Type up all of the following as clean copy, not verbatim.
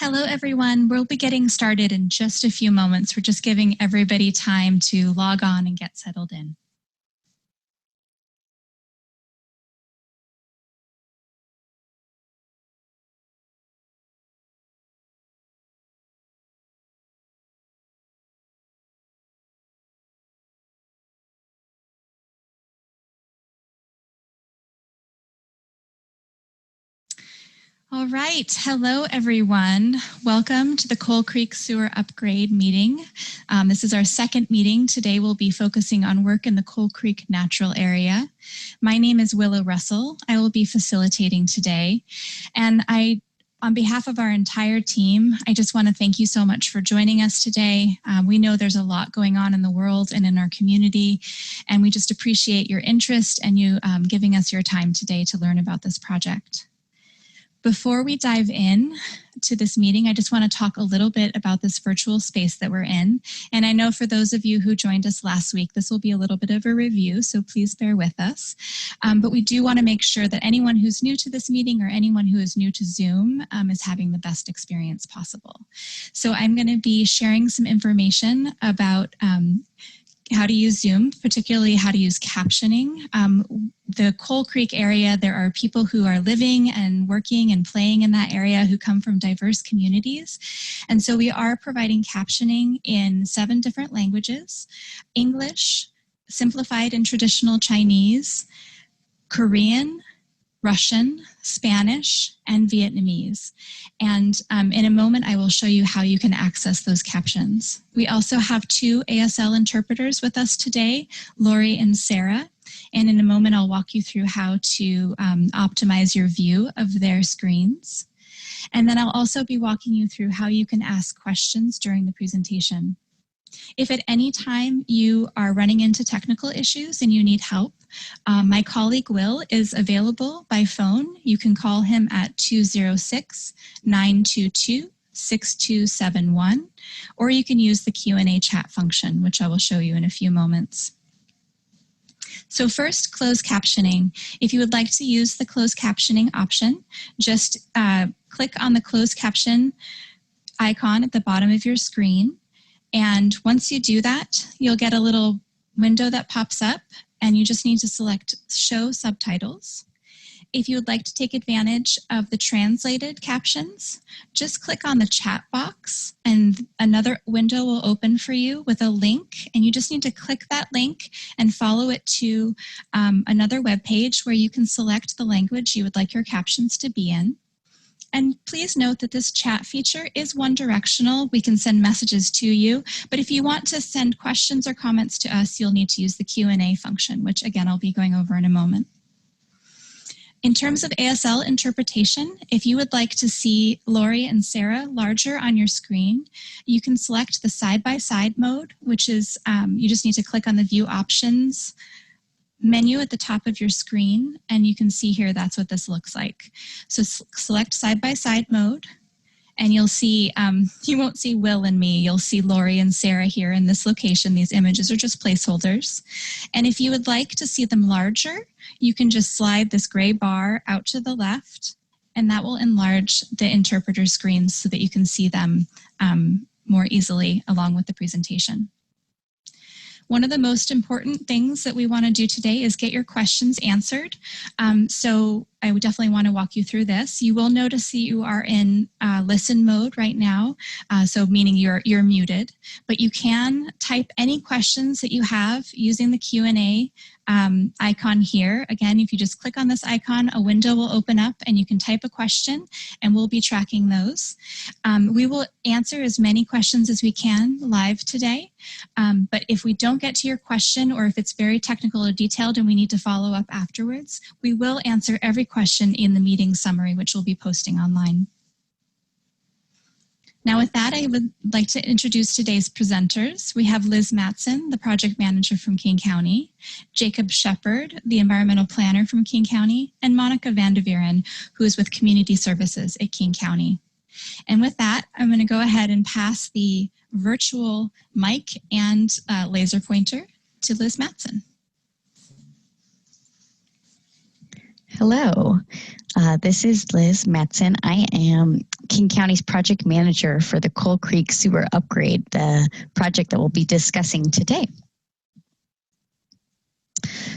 Hello, everyone. We'll be getting started in just a few moments. We're just giving everybody time to log on and get settled in. All right. Hello, everyone. Welcome to the Coal Creek Sewer Upgrade meeting. This is our second meeting. Today we'll be focusing on work in the Coal Creek Natural Area. My name is Willow Russell. I will be facilitating today. And on behalf of our entire team, I just want to thank you so much for joining us today. We know there's a lot going on in the world and in our community, and we just appreciate your interest and you giving us your time today to learn about this project. Before we dive in to this meeting, I just want to talk a little bit about this virtual space that we're in. And I know for those of you who joined us last week, this will be a little bit of a review, so please bear with us. But we do want to make sure that anyone who's new to this meeting or anyone who is new to Zoom is having the best experience possible. So I'm going to be sharing some information about how to use Zoom, particularly how to use captioning. The Coal Creek area, there are people who are living and working and playing in that area who come from diverse communities. And so we are providing captioning in 7 different languages: English, simplified and traditional Chinese, Korean, Russian, Spanish, and Vietnamese. And in a moment, I will show you how you can access those captions. We also have 2 ASL interpreters with us today, Lori and Sarah. And in a moment, I'll walk you through how to optimize your view of their screens. And then I'll also be walking you through how you can ask questions during the presentation. If at any time you are running into technical issues and you need help, my colleague Will is available by phone. You can call him at 206-922-6271, or you can use the Q&A chat function, which I will show you in a few moments. So first, closed captioning. If you would like to use the closed captioning option, just click on the closed caption icon at the bottom of your screen. And once you do that, you'll get a little window that pops up, and you just need to select Show Subtitles. If you would like to take advantage of the translated captions, just click on the chat box and another window will open for you with a link, and you just need to click that link and follow it to another web page where you can select the language you would like your captions to be in. And please note that this chat feature is one-directional. We can send messages to you, but if you want to send questions or comments to us, you'll need to use the Q&A function, which again, I'll be going over in a moment. In terms of ASL interpretation, if you would like to see Lori and Sarah larger on your screen, you can select the side-by-side mode, which is, you just need to click on the View Options menu at the top of your screen, and you can see here that's what this looks like. So select side-by-side mode, and you'll see, you won't see Will and me, you'll see Lori and Sarah here in this location. These images are just placeholders. And if you would like to see them larger, you can just slide this gray bar out to the left, and that will enlarge the interpreter screens so that you can see them more easily along with the presentation. One of the most important things that we want to do today is get your questions answered. So I would definitely want to walk you through this. You will notice that you are in listen mode right now, so meaning you're muted, but you can type any questions that you have using the Q&A icon here. Again, if you just click on this icon, a window will open up and you can type a question and we'll be tracking those. We will answer as many questions as we can live today, but if we don't get to your question or if it's very technical or detailed and we need to follow up afterwards, we will answer every question in the meeting summary, which we'll be posting online. Now with that, I would like to introduce today's presenters. We have Liz Matson, the project manager from King County, Jacob Shepard, the environmental planner from King County, and Monica Vandeveren, who is with Community Services at King County. And with that, I'm going to go ahead and pass the virtual mic and laser pointer to Liz Matson. Hello, this is Liz Matson. I am King County's project manager for the Coal Creek Sewer Upgrade, the project that we'll be discussing today.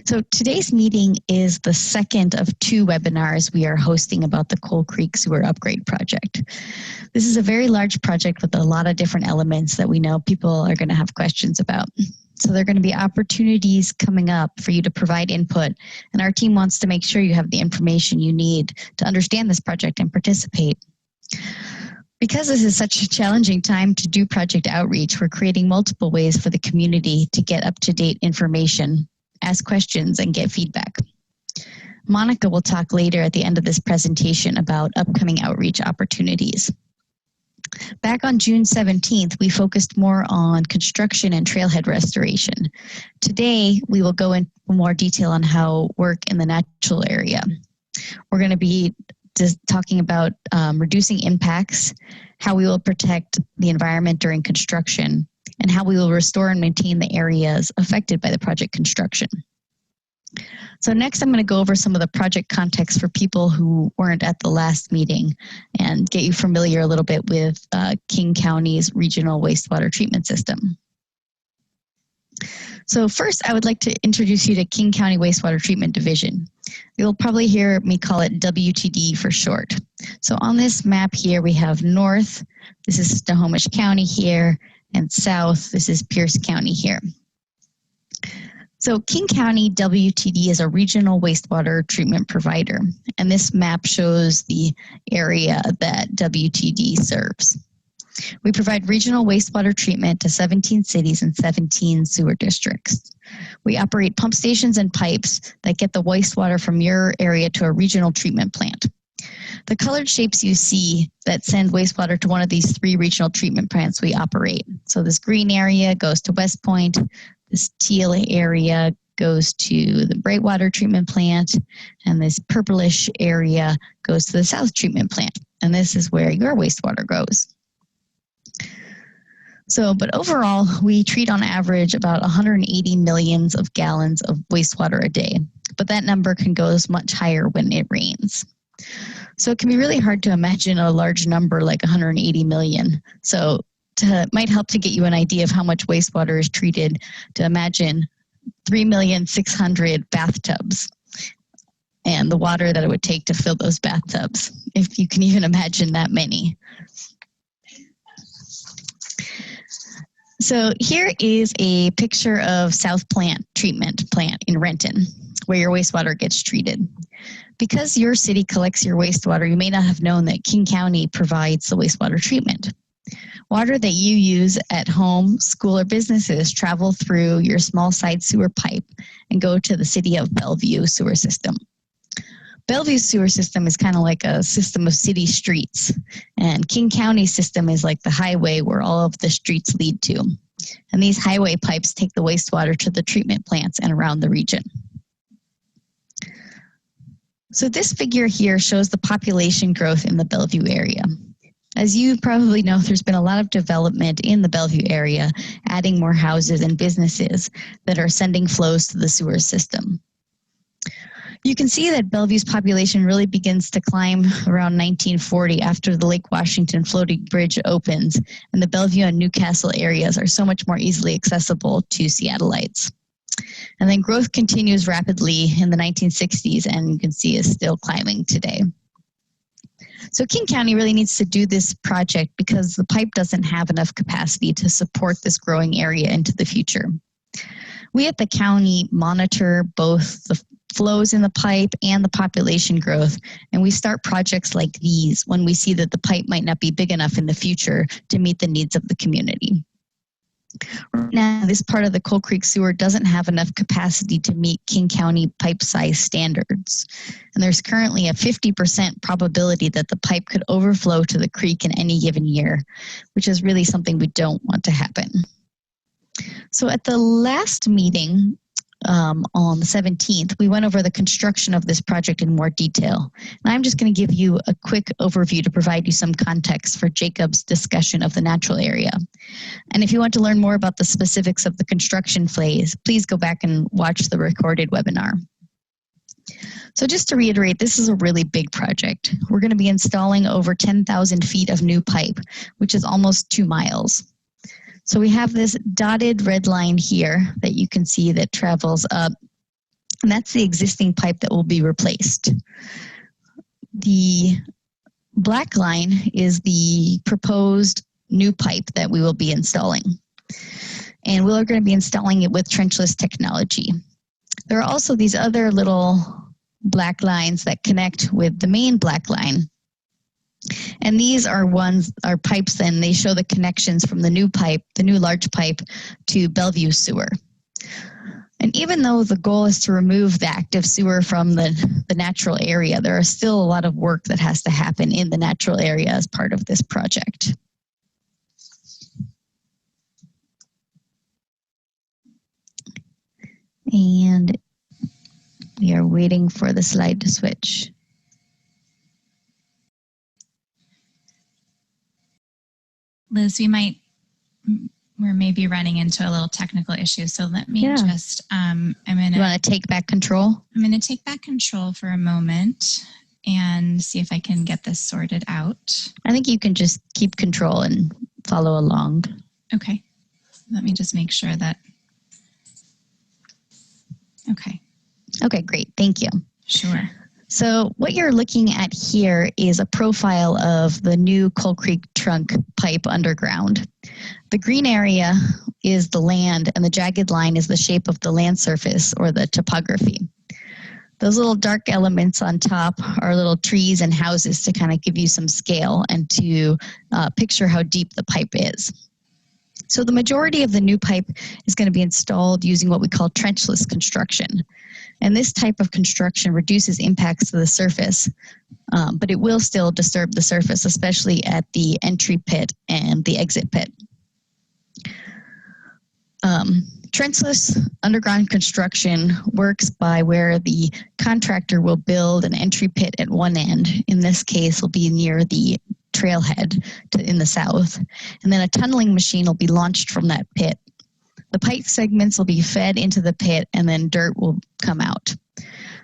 So today's meeting is the second of 2 webinars we are hosting about the Coal Creek Sewer Upgrade project. This is a very large project with a lot of different elements that we know people are going to have questions about. So there are going to be opportunities coming up for you to provide input, and our team wants to make sure you have the information you need to understand this project and participate. Because this is such a challenging time to do project outreach, we're creating multiple ways for the community to get up-to-date information, ask questions, and get feedback. Monica will talk later at the end of this presentation about upcoming outreach opportunities. Back on June 17th, we focused more on construction and trailhead restoration. Today, we will go into more detail on how work in the natural area. We're going to be just talking about reducing impacts, how we will protect the environment during construction, and how we will restore and maintain the areas affected by the project construction. So next, I'm going to go over some of the project context for people who weren't at the last meeting and get you familiar a little bit with King County's regional wastewater treatment system. So first, I would like to introduce you to King County Wastewater Treatment Division. You'll probably hear me call it WTD for short. So on this map here, we have north, this is Snohomish County here, and south, this is Pierce County here. So King County WTD is a regional wastewater treatment provider, and this map shows the area that WTD serves. We provide regional wastewater treatment to 17 cities and 17 sewer districts. We operate pump stations and pipes that get the wastewater from your area to a regional treatment plant. The colored shapes you see that send wastewater to one of these 3 regional treatment plants we operate. So this green area goes to West Point, this teal area goes to the Brightwater treatment plant, and this purplish area goes to the South treatment plant. And this is where your wastewater goes. So, but overall, we treat on average about 180 millions of gallons of wastewater a day. But that number can go much higher when it rains. So it can be really hard to imagine a large number like 180 million. So might help to get you an idea of how much wastewater is treated to imagine 3,600,000 bathtubs and the water that it would take to fill those bathtubs, if you can even imagine that many. So here is a picture of South Treatment Plant in Renton, where your wastewater gets treated. Because your city collects your wastewater, you may not have known that King County provides the wastewater treatment. Water that you use at home, school, or businesses travel through your small side sewer pipe and go to the City of Bellevue sewer system. Bellevue's sewer system is kind of like a system of city streets, and King County's system is like the highway where all of the streets lead to. And these highway pipes take the wastewater to the treatment plants and around the region. So this figure here shows the population growth in the Bellevue area. As you probably know, there's been a lot of development in the Bellevue area, adding more houses and businesses that are sending flows to the sewer system. You can see that Bellevue's population really begins to climb around 1940 after the Lake Washington floating bridge opens, and the Bellevue and Newcastle areas are so much more easily accessible to Seattleites. And then growth continues rapidly in the 1960s, and you can see is still climbing today. So King County really needs to do this project because the pipe doesn't have enough capacity to support this growing area into the future. We at the county monitor both the flows in the pipe and the population growth, and we start projects like these when we see that the pipe might not be big enough in the future to meet the needs of the community. Right now, this part of the Coal Creek sewer doesn't have enough capacity to meet King County pipe size standards. And there's currently a 50% probability that the pipe could overflow to the creek in any given year, which is really something we don't want to happen. So at the last meeting, on the 17th, we went over the construction of this project in more detail. And I'm just going to give you a quick overview to provide you some context for Jacob's discussion of the natural area. And if you want to learn more about the specifics of the construction phase, please go back and watch the recorded webinar. So just to reiterate, this is a really big project. We're going to be installing over 10,000 feet of new pipe, which is almost 2 miles. So we have this dotted red line here that you can see that travels up, and that's the existing pipe that will be replaced. The black line is the proposed new pipe that we will be installing. And we're going to be installing it with trenchless technology. There are also these other little black lines that connect with the main black line. And these are pipes, and they show the connections from the new pipe, the new large pipe, to Bellevue sewer. And even though the goal is to remove the active sewer from the natural area, there is still a lot of work that has to happen in the natural area as part of this project. And we are waiting for the slide to switch. Liz, we're maybe running into a little technical issue, so let me just, you want to take back control? I'm going to take back control for a moment and see if I can get this sorted out. I think you can just keep control and follow along. Okay. Let me just make sure that, okay. Okay, great. Thank you. Sure. So what you're looking at here is a profile of the new Coal Creek trunk pipe underground. The green area is the land, and the jagged line is the shape of the land surface or the topography. Those little dark elements on top are little trees and houses to kind of give you some scale and to picture how deep the pipe is. So the majority of the new pipe is going to be installed using what we call trenchless construction. And this type of construction reduces impacts to the surface, but it will still disturb the surface, especially at the entry pit and the exit pit. Trenchless underground construction works by where the contractor will build an entry pit at one end. In this case, will be near the trailhead in the south. And then a tunneling machine will be launched from that pit. The pipe segments will be fed into the pit, and then dirt will come out.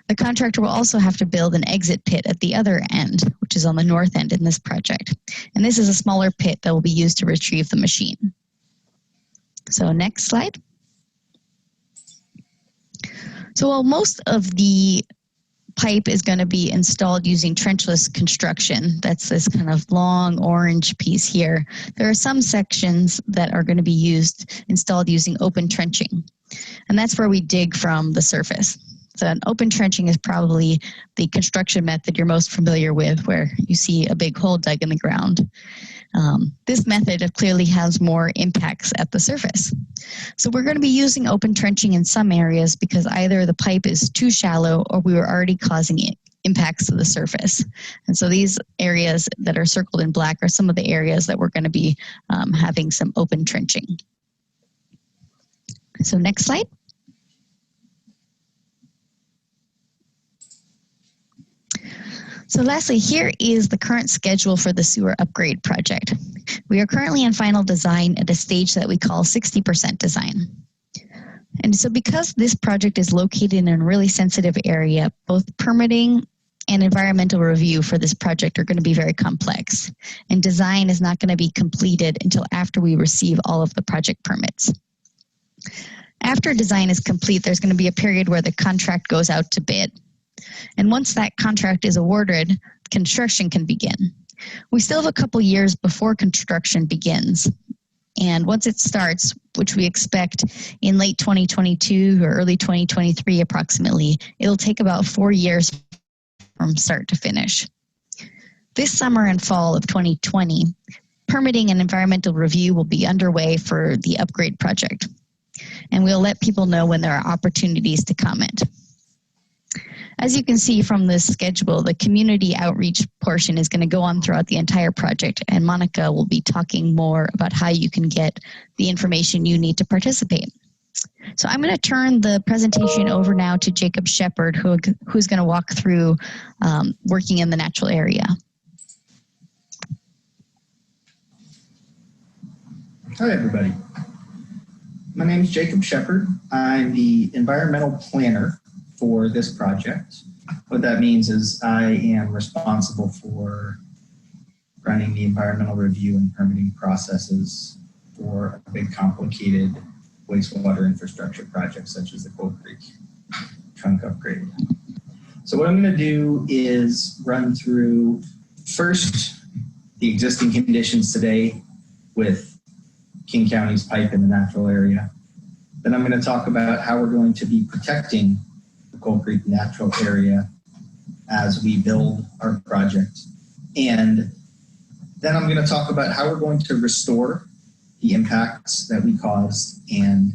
The contractor will also have to build an exit pit at the other end, which is on the north end in this project. And this is a smaller pit that will be used to retrieve the machine. So next slide. So while most of the pipe is going to be installed using trenchless construction, that's this kind of long orange piece here, there are some sections that are going to be installed using open trenching. And that's where we dig from the surface. So an open trenching is probably the construction method you're most familiar with, where you see a big hole dug in the ground. This method clearly has more impacts at the surface. So we're going to be using open trenching in some areas because either the pipe is too shallow or we were already causing impacts to the surface. And so these areas that are circled in black are some of the areas that we're going to be having some open trenching. So next slide. So lastly, here is the current schedule for the sewer upgrade project. We are currently in final design at a stage that we call 60% design. And so because this project is located in a really sensitive area, both permitting and environmental review for this project are going to be very complex. And design is not going to be completed until after we receive all of the project permits. After design is complete, there's going to be a period where the contract goes out to bid. And once that contract is awarded, construction can begin. We still have a couple years before construction begins. And once it starts, which we expect in late 2022 or early 2023 approximately, it'll take about 4 years from start to finish. This summer and fall of 2020, permitting and environmental review will be underway for the upgrade project. And we'll let people know when there are opportunities to comment. As you can see from this schedule, the community outreach portion is going to go on throughout the entire project, and Monica will be talking more about how you can get the information you need to participate. So I'm going to turn the presentation over now to Jacob Shepard, who's going to walk through working in the natural area. Hi, everybody. My name is Jacob Shepard. I'm the environmental planner for this project. What that means is I am responsible for running the environmental review and permitting processes for a big complicated wastewater infrastructure project such as the Coal Creek trunk upgrade. So what I'm going to do is run through first the existing conditions today with King County's pipe in the natural area. Then I'm going to talk about how we're going to be protecting the Coal Creek natural area as we build our project. And then I'm going to talk about how we're going to restore the impacts that we caused and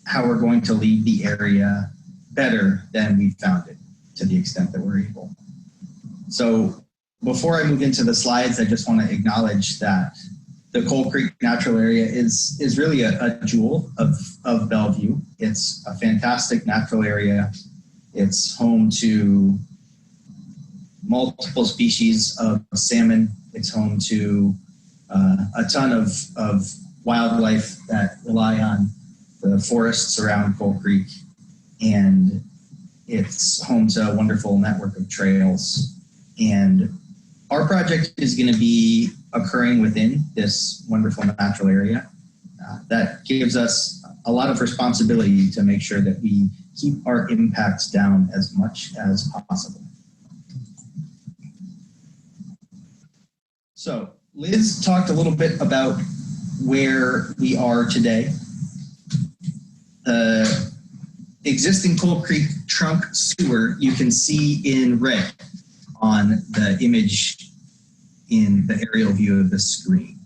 how we're going to leave the area better than we found it to the extent that we're able. So before I move into the slides, I just want to acknowledge that the Coal Creek natural area is really a jewel of Bellevue. It's a fantastic natural area. It's home to multiple species of salmon. It's home to a ton of wildlife that rely on the forests around Coal Creek. And it's home to a wonderful network of trails. And our project is going to be occurring within this wonderful natural area. That gives us a lot of responsibility to make sure that we keep our impacts down as much as possible. So Liz talked a little bit about where we are today. The existing Coal Creek trunk sewer you can see in red on the image in the aerial view of the screen.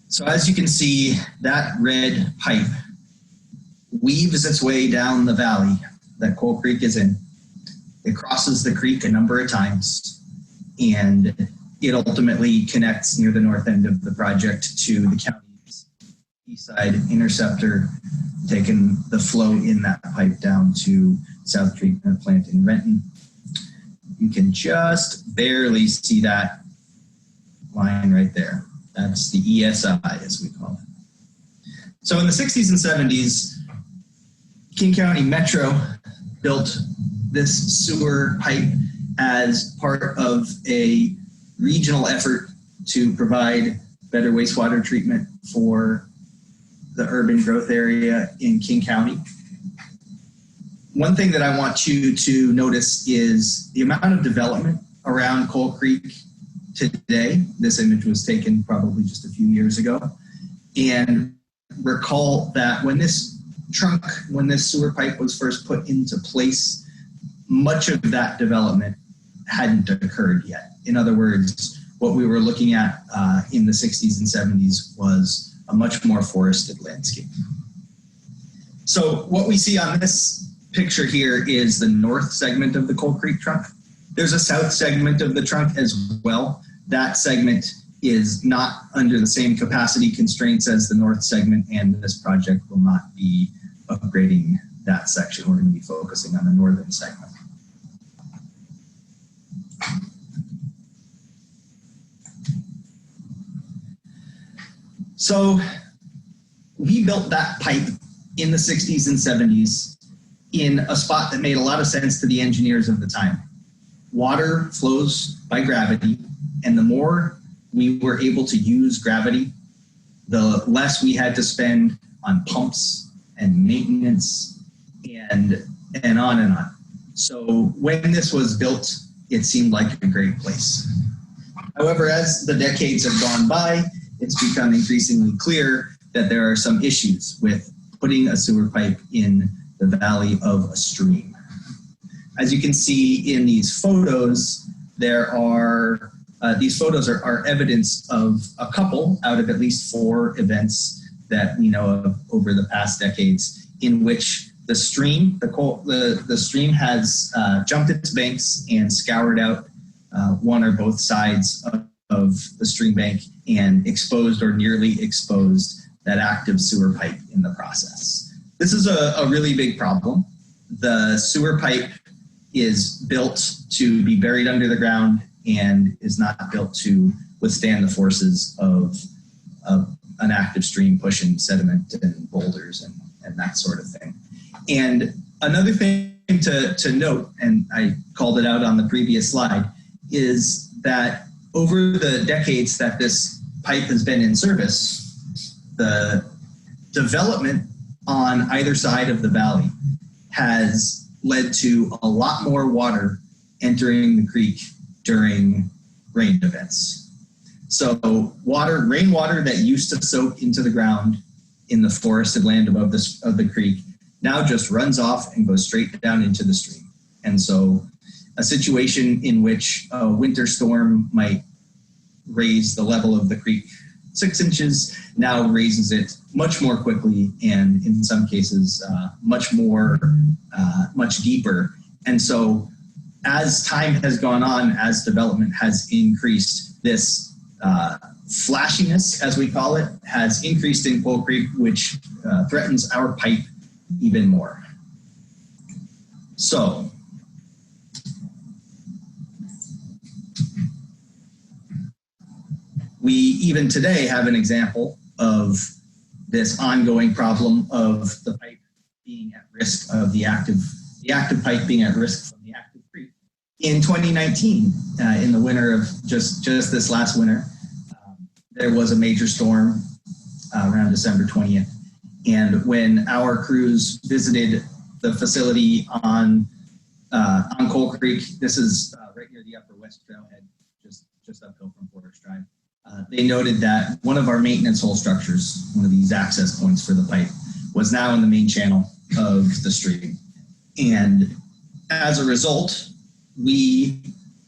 So as you can see, that red pipe weaves its way down the valley that Coal Creek is in. It crosses the creek a number of times, and it ultimately connects near the north end of the project to the county's east side interceptor, taking the flow in that pipe down to South Treatment Plant in Renton. You can just barely see that line right there. That's the ESI, as we call it. So in the 60s and 70s, King County Metro built this sewer pipe as part of a regional effort to provide better wastewater treatment for the urban growth area in King County. One thing that I want you to notice is the amount of development around Coal Creek today. This image was taken probably just a few years ago. And recall that when this sewer pipe was first put into place, much of that development hadn't occurred yet. In other words, what we were looking at in the 60s and 70s was a much more forested landscape. So what we see on this picture here is the north segment of the Coal Creek trunk. There's a south segment of the trunk as well. That segment is not under the same capacity constraints as the north segment, and this project will not be upgrading that section. We're going to be focusing on the northern segment. So we built that pipe in the 60s and 70s in a spot that made a lot of sense to the engineers of the time. Water flows by gravity, and the more we were able to use gravity, the less we had to spend on pumps and maintenance and on and on. So when this was built, it seemed like a great place. However, as the decades have gone by, it's become increasingly clear that there are some issues with putting a sewer pipe in the valley of a stream. As you can see in these photos, these photos are evidence of a couple out of at least 4 events that we know of over the past decades in which the stream has jumped its banks and scoured out one or both sides of the stream bank and exposed or nearly exposed that active sewer pipe in the process. This is a really big problem. The sewer pipe is built to be buried under the ground and is not built to withstand the forces of an active stream pushing sediment and boulders and that sort of thing. And another thing thing to note, and I called it out on the previous slide, is that over the decades that this pipe has been in service, the development on either side of the valley has led to a lot more water entering the creek during rain events. So rainwater that used to soak into the ground in the forested land above the creek now just runs off and goes straight down into the stream. And so a situation in which a winter storm might raise the level of the creek 6 inches now raises it much more quickly, and in some cases much deeper. And so as time has gone on, as development has increased, this flashiness, as we call it, has increased in Coal Creek, which threatens our pipe even more. So we even today have an example of this ongoing problem of the pipe being at risk of the active pipe being at risk from the active creek. In 2019, in the winter of just this last winter, there was a major storm around December 20th. And when our crews visited the facility on Coal Creek, this is right near the upper West Trailhead, just uphill from Forest Drive, they noted that one of our maintenance hole structures, one of these access points for the pipe, was now in the main channel of the stream. And as a result, we,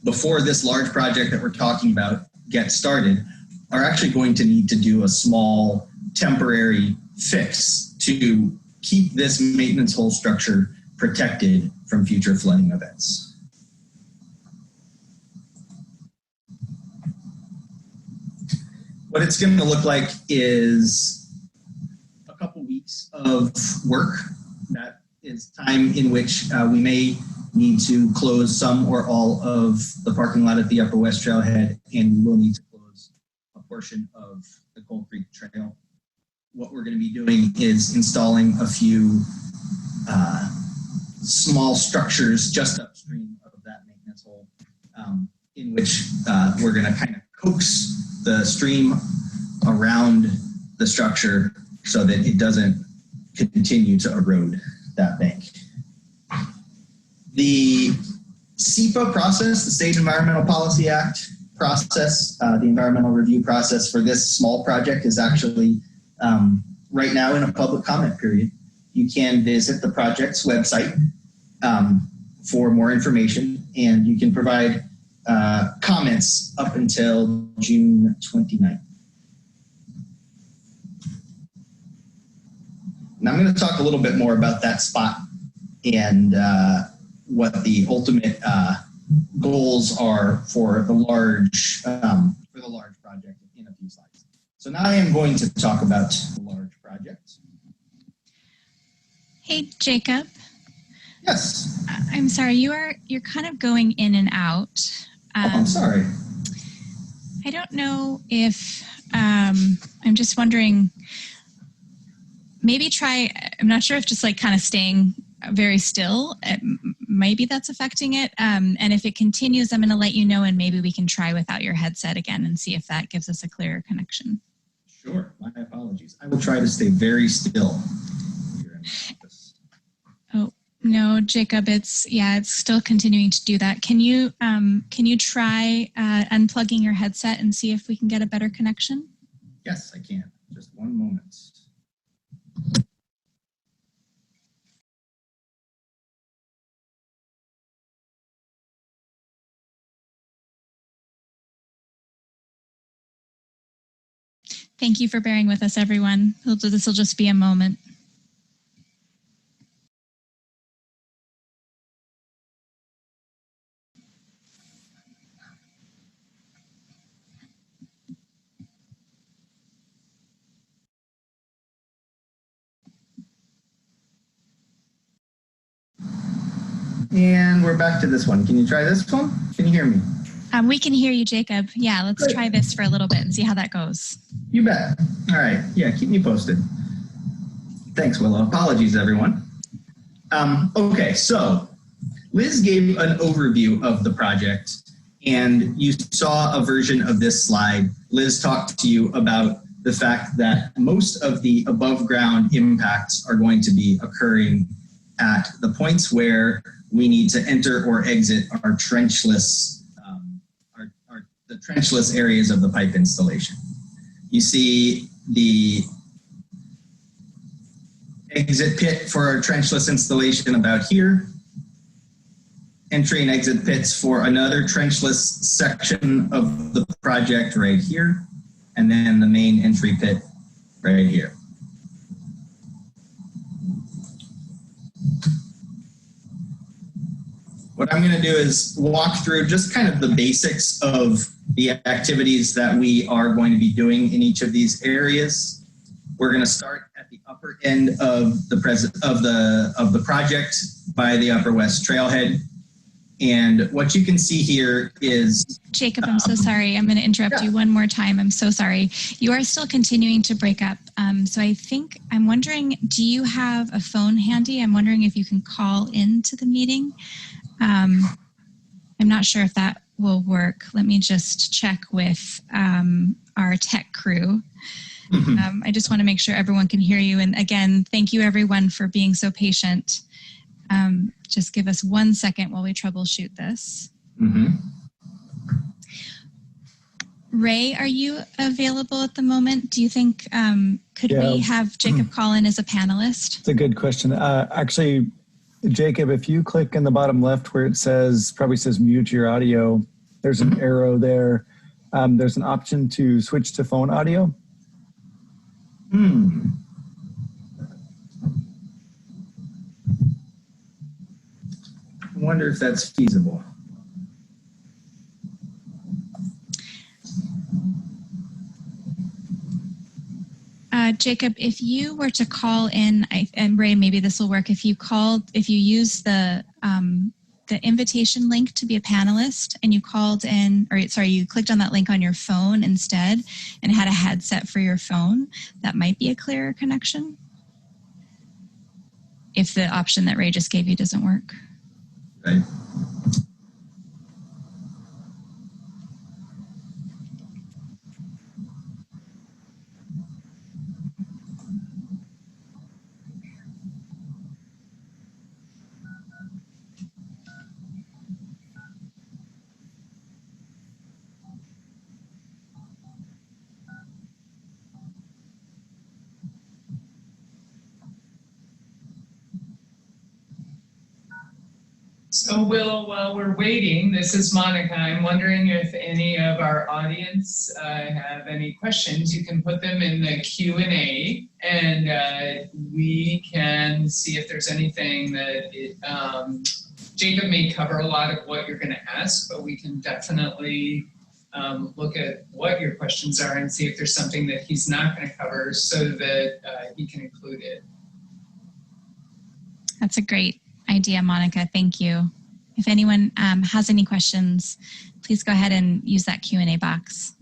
before this large project that we're talking about gets started, are actually going to need to do a small temporary fix to keep this maintenance hole structure protected from future flooding events. What it's going to look like is a couple weeks of work. That is time in which we may need to close some or all of the parking lot at the upper West Trailhead, and we will need to close a portion of the Coal Creek Trail. What we're going to be doing is installing a few small structures just upstream of that maintenance hole, in which we're going to kind of coax the stream around the structure so that it doesn't continue to erode that bank. The SEPA process, the State Environmental Policy Act process, the environmental review process for this small project is actually right now in a public comment period. You can visit the project's website for more information, and you can provide comments up until June 29th. Now I'm going to talk a little bit more about that spot and what the ultimate goals are for the large project in a few slides. So now I am going to talk about the large project. Hey, Jacob. Yes. I'm sorry, you're kind of going in and out. I'm sorry. I don't know if, I'm just wondering, maybe try, I'm not sure if just like kind of staying very still, maybe that's affecting it. And if it continues, I'm going to let you know, and maybe we can try without your headset again and see if that gives us a clearer connection. Sure, my apologies. I will try to stay very still here in the office. Oh, no, Jacob, it's still continuing to do that. Can you try unplugging your headset and see if we can get a better connection? Yes, I can. Just one moment. Thank you for bearing with us, everyone. This will just be a moment. And we're back to this one. Can you try this one? Can you hear me? We can hear you, Jacob. Yeah, let's try this for a little bit and see how that goes. You bet. All right. Yeah, keep me posted. Thanks, Willow. Apologies, everyone. Okay, so Liz gave an overview of the project, and you saw a version of this slide. Liz talked to you about the fact that most of the above ground impacts are going to be occurring at the points where we need to enter or exit our trenchless, the trenchless areas of the pipe installation. You see the exit pit for our trenchless installation about here. Entry and exit pits for another trenchless section of the project right here. And then the main entry pit right here. What I'm going to do is walk through just kind of the basics of the activities that we are going to be doing in each of these areas. We're going to start at the upper end of the project by the Upper West Trailhead. And what you can see here is... Jacob, I'm so sorry. I'm going to interrupt you one more time. I'm so sorry. You are still continuing to break up. So I'm wondering, do you have a phone handy? I'm wondering if you can call into the meeting. I'm not sure if that will work. Let me just check with our tech crew. I just want to make sure everyone can hear you. And again, thank you everyone for being so patient. Just give us 1 second while we troubleshoot this. Ray, are you available at the moment? Do you think, could we have Jacob call in as a panelist? It's a good question. Actually, Jacob, if you click in the bottom left where it says, probably says mute your audio, there's an arrow there. There's an option to switch to phone audio. I wonder if that's feasible. Jacob, if you were to call in, and Ray, maybe this will work. If you use the invitation link to be a panelist, and you called in, or sorry, you clicked on that link on your phone instead, and had a headset for your phone, that might be a clearer connection. If the option that Ray just gave you doesn't work. Right. So Will, while we're waiting, this is Monica. I'm wondering if any of our audience have any questions. You can put them in the Q&A, and we can see if there's anything that Jacob may cover a lot of what you're going to ask, but we can definitely look at what your questions are and see if there's something that he's not going to cover so that he can include it. That's a great idea, Monica. Thank you. If anyone has any questions, please go ahead and use that Q&A box.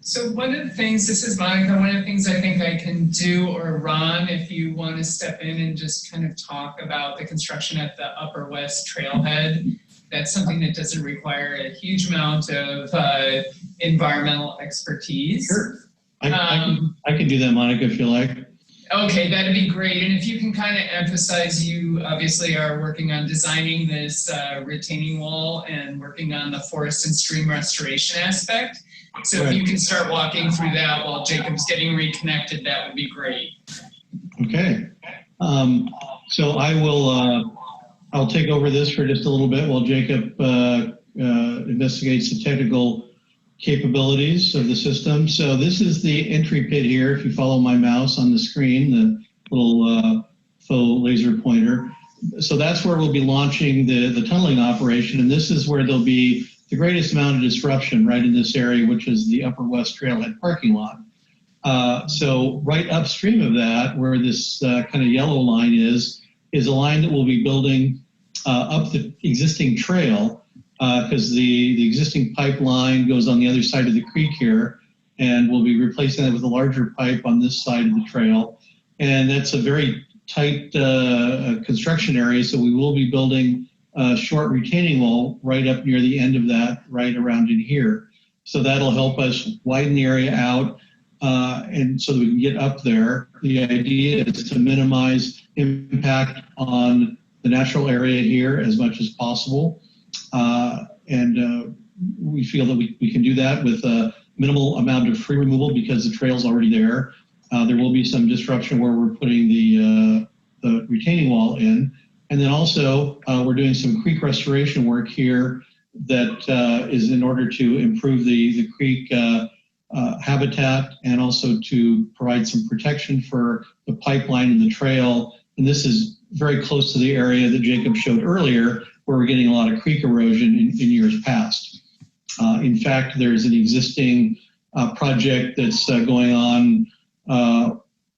So one of the things, this is Monica, one of the things I think I can do, or Ron, if you want to step in and just kind of talk about the construction at the Upper West Trailhead. That's something that doesn't require a huge amount of environmental expertise. Sure. I can do that, Monica, if you like. Okay, that'd be great. And if you can kind of emphasize, you obviously are working on designing this retaining wall and working on the forest and stream restoration aspect. So if you can start walking through that while Jacob's getting reconnected, that would be great. Okay. So I will, I'll take over this for just a little bit while Jacob investigates the technical capabilities of the system. So this is the entry pit here. If you follow my mouse on the screen, the little faux laser pointer. So that's where we'll be launching the tunneling operation. And this is where there'll be the greatest amount of disruption right in this area, which is the upper West Trailhead parking lot. So right upstream of that, where this kind of yellow line is a line that we'll be building up the existing trail, because the existing pipeline goes on the other side of the creek here, and we'll be replacing that with a larger pipe on this side of the trail. And that's a very tight construction area, so we will be building a short retaining wall right up near the end of that, right around in here. So that'll help us widen the area out, and so that we can get up there. The idea is to minimize impact on the natural area here as much as possible. We feel that we can do that with a minimal amount of free removal because the trail's already there. There will be some disruption where we're putting the retaining wall in. And then also we're doing some creek restoration work here that is in order to improve the creek habitat and also to provide some protection for the pipeline and the trail. And this is very close to the area that Jacob showed earlier, where we're getting a lot of creek erosion in years past. In fact, there's an existing project that's going on,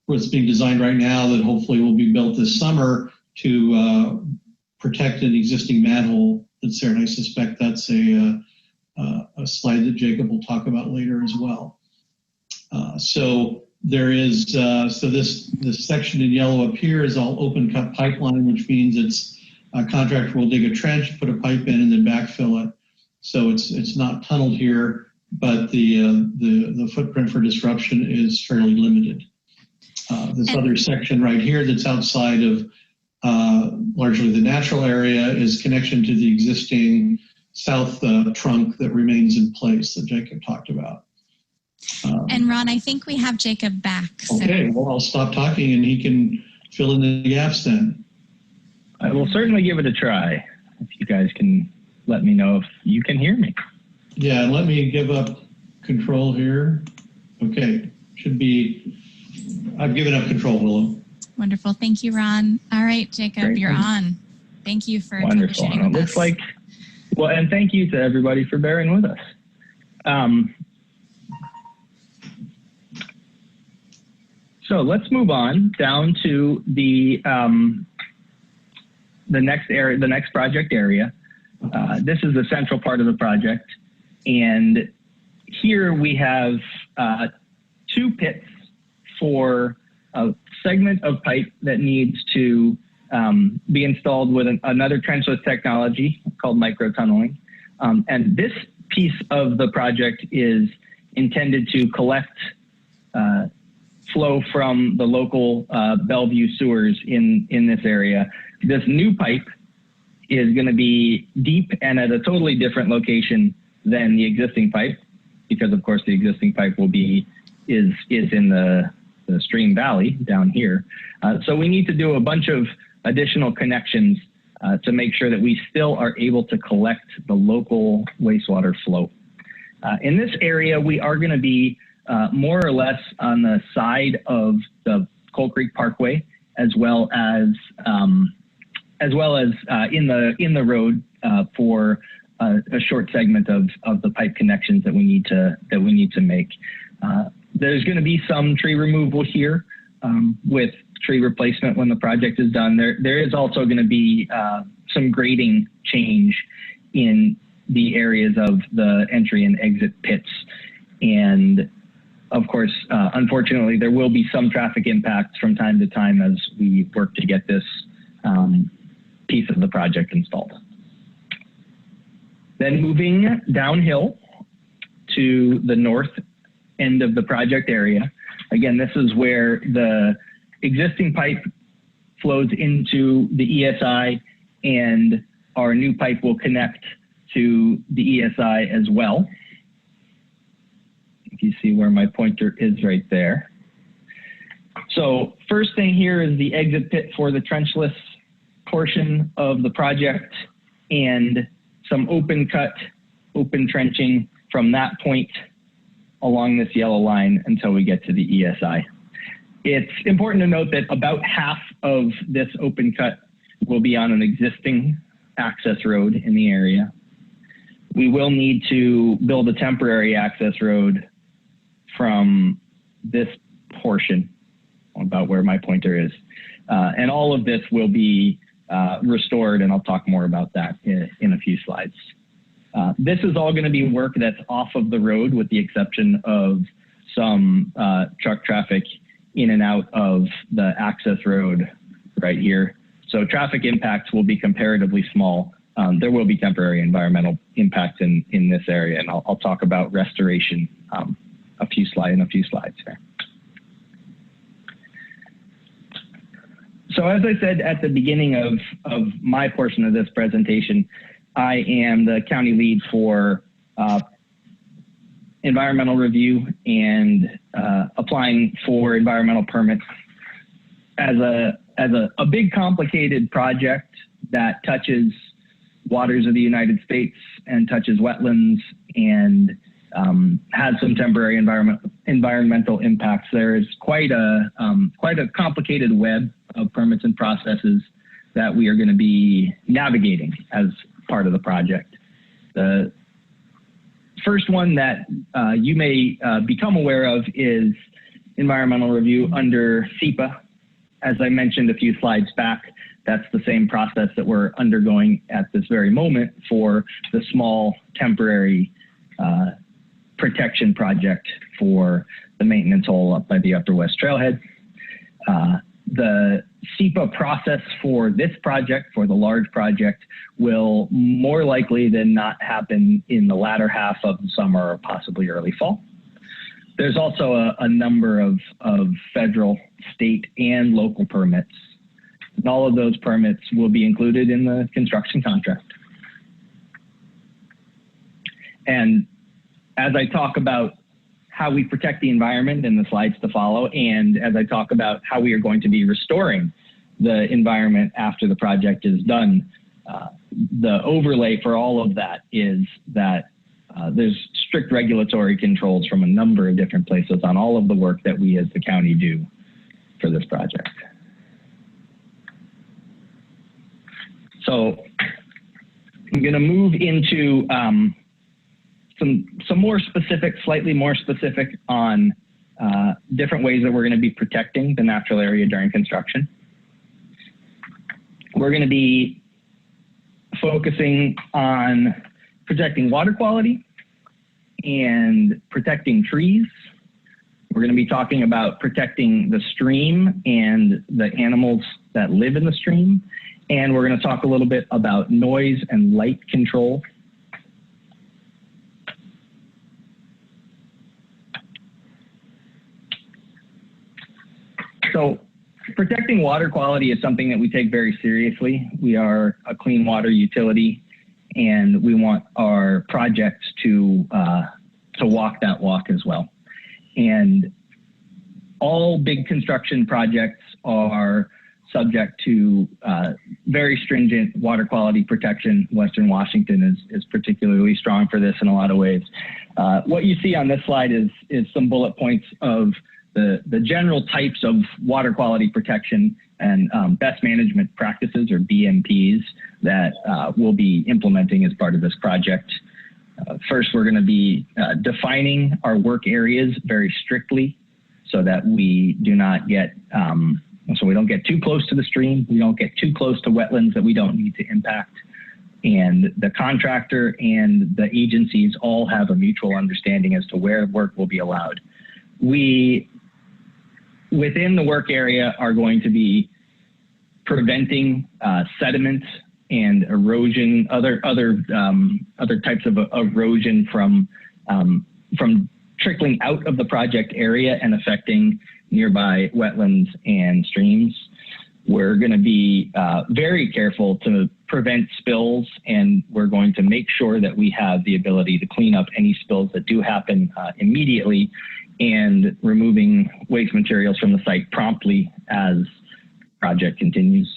what's being designed right now that hopefully will be built this summer to protect an existing manhole that's there. And I suspect that's a slide that Jacob will talk about later as well. So there is, so this section in yellow up here is all open cut pipeline, which means it's a contractor will dig a trench, put a pipe in, and then backfill it. So it's not tunneled here, but the footprint for disruption is fairly limited. This other section right here that's outside of largely the natural area is connection to the existing south trunk that remains in place that Jacob talked about. And Ron, I think we have Jacob back. Okay, well, I'll stop talking and he can fill in the gaps then. I will certainly give it a try. If you guys can let me know if you can hear me. Yeah, let me give up control here. Okay, should be, I've given up control, Willow. Wonderful, thank you, Ron. All right, Jacob, Great. you're on. Thank you for Wonderful. troubleshooting with Looks us. like, well, and thank you to everybody for bearing with us. So let's move on down to the next area, the next project area. This is the central part of the project, and here we have 2 pits for a segment of pipe that needs to be installed with another trenchless technology called microtunneling. And this piece of the project is intended to collect flow from the local Bellevue sewers in this area. This new pipe is going to be deep and at a totally different location than the existing pipe, because of course the existing pipe will be is in the stream valley down here. So we need to do a bunch of additional connections to make sure that we still are able to collect the local wastewater flow. In this area, we are going to be more or less on the side of the Coal Creek Parkway, as well as in the road for a short segment of the pipe connections that we need to make. There's going to be some tree removal here with tree replacement when the project is done. There is also going to be some grading change in the areas of the entry and exit pits. And of course, unfortunately, there will be some traffic impacts from time to time as we work to get this piece of the project installed. Then moving downhill to the north end of the project area. Again, this is where the existing pipe flows into the ESI, and our new pipe will connect to the ESI as well. If you see where my pointer is right there. So first thing here is the exit pit for the trenchless portion of the project, and some open trenching from that point along this yellow line until we get to the ESI. It's important to note that about half of this open cut will be on an existing access road in the area. We will need to build a temporary access road from this portion, about where my pointer is. And all of this will be restored, and I'll talk more about that in a few slides. This is all going to be work that's off of the road, with the exception of some truck traffic in and out of the access road right here. So traffic impacts will be comparatively small. There will be temporary environmental impacts in this area, and I'll talk about restoration in a few slides here. So as I said at the beginning of my portion of this presentation, I am the county lead for environmental review and applying for environmental permits. As a big complicated project that touches waters of the United States and touches wetlands and has some temporary environmental impacts, there is quite a complicated web of permits and processes that we are going to be navigating as part of the project. The first one that you may become aware of is environmental review under SEPA. As I mentioned a few slides back, that's the same process that we're undergoing at this very moment for the small temporary protection project for the maintenance hole up by the upper West Trailhead. The SEPA process for this project, for the large project, will more likely than not happen in the latter half of the summer or possibly early fall. There's also a number of federal, state, and local permits. And all of those permits will be included in the construction contract. And as I talk about how we protect the environment in the slides to follow, and as I talk about how we are going to be restoring the environment after the project is done, the overlay for all of that is that there's strict regulatory controls from a number of different places on all of the work that we as the county do for this project. So I'm going to move into some more specific, slightly more specific on different ways that we're going to be protecting the natural area during construction. We're going to be focusing on protecting water quality and protecting trees. We're going to be talking about protecting the stream and the animals that live in the stream. And we're going to talk a little bit about noise and light control. So protecting water quality is something that we take very seriously. We are a clean water utility, and we want our projects to walk that walk as well. And all big construction projects are subject to very stringent water quality protection. Western Washington is particularly strong for this in a lot of ways. What you see on this slide is some bullet points of the general types of water quality protection and best management practices, or BMPs, that we'll be implementing as part of this project. First, we're going to be defining our work areas very strictly so that we do not get, so we don't get too close to the stream, we don't get too close to wetlands that we don't need to impact. And the contractor and the agencies all have a mutual understanding as to where work will be allowed. We, within the work area, are going to be preventing sediment and erosion, other types of erosion from trickling out of the project area and affecting nearby wetlands and streams. We're going to be very careful to prevent spills, and we're going to make sure that we have the ability to clean up any spills that do happen immediately, and removing waste materials from the site promptly as the project continues.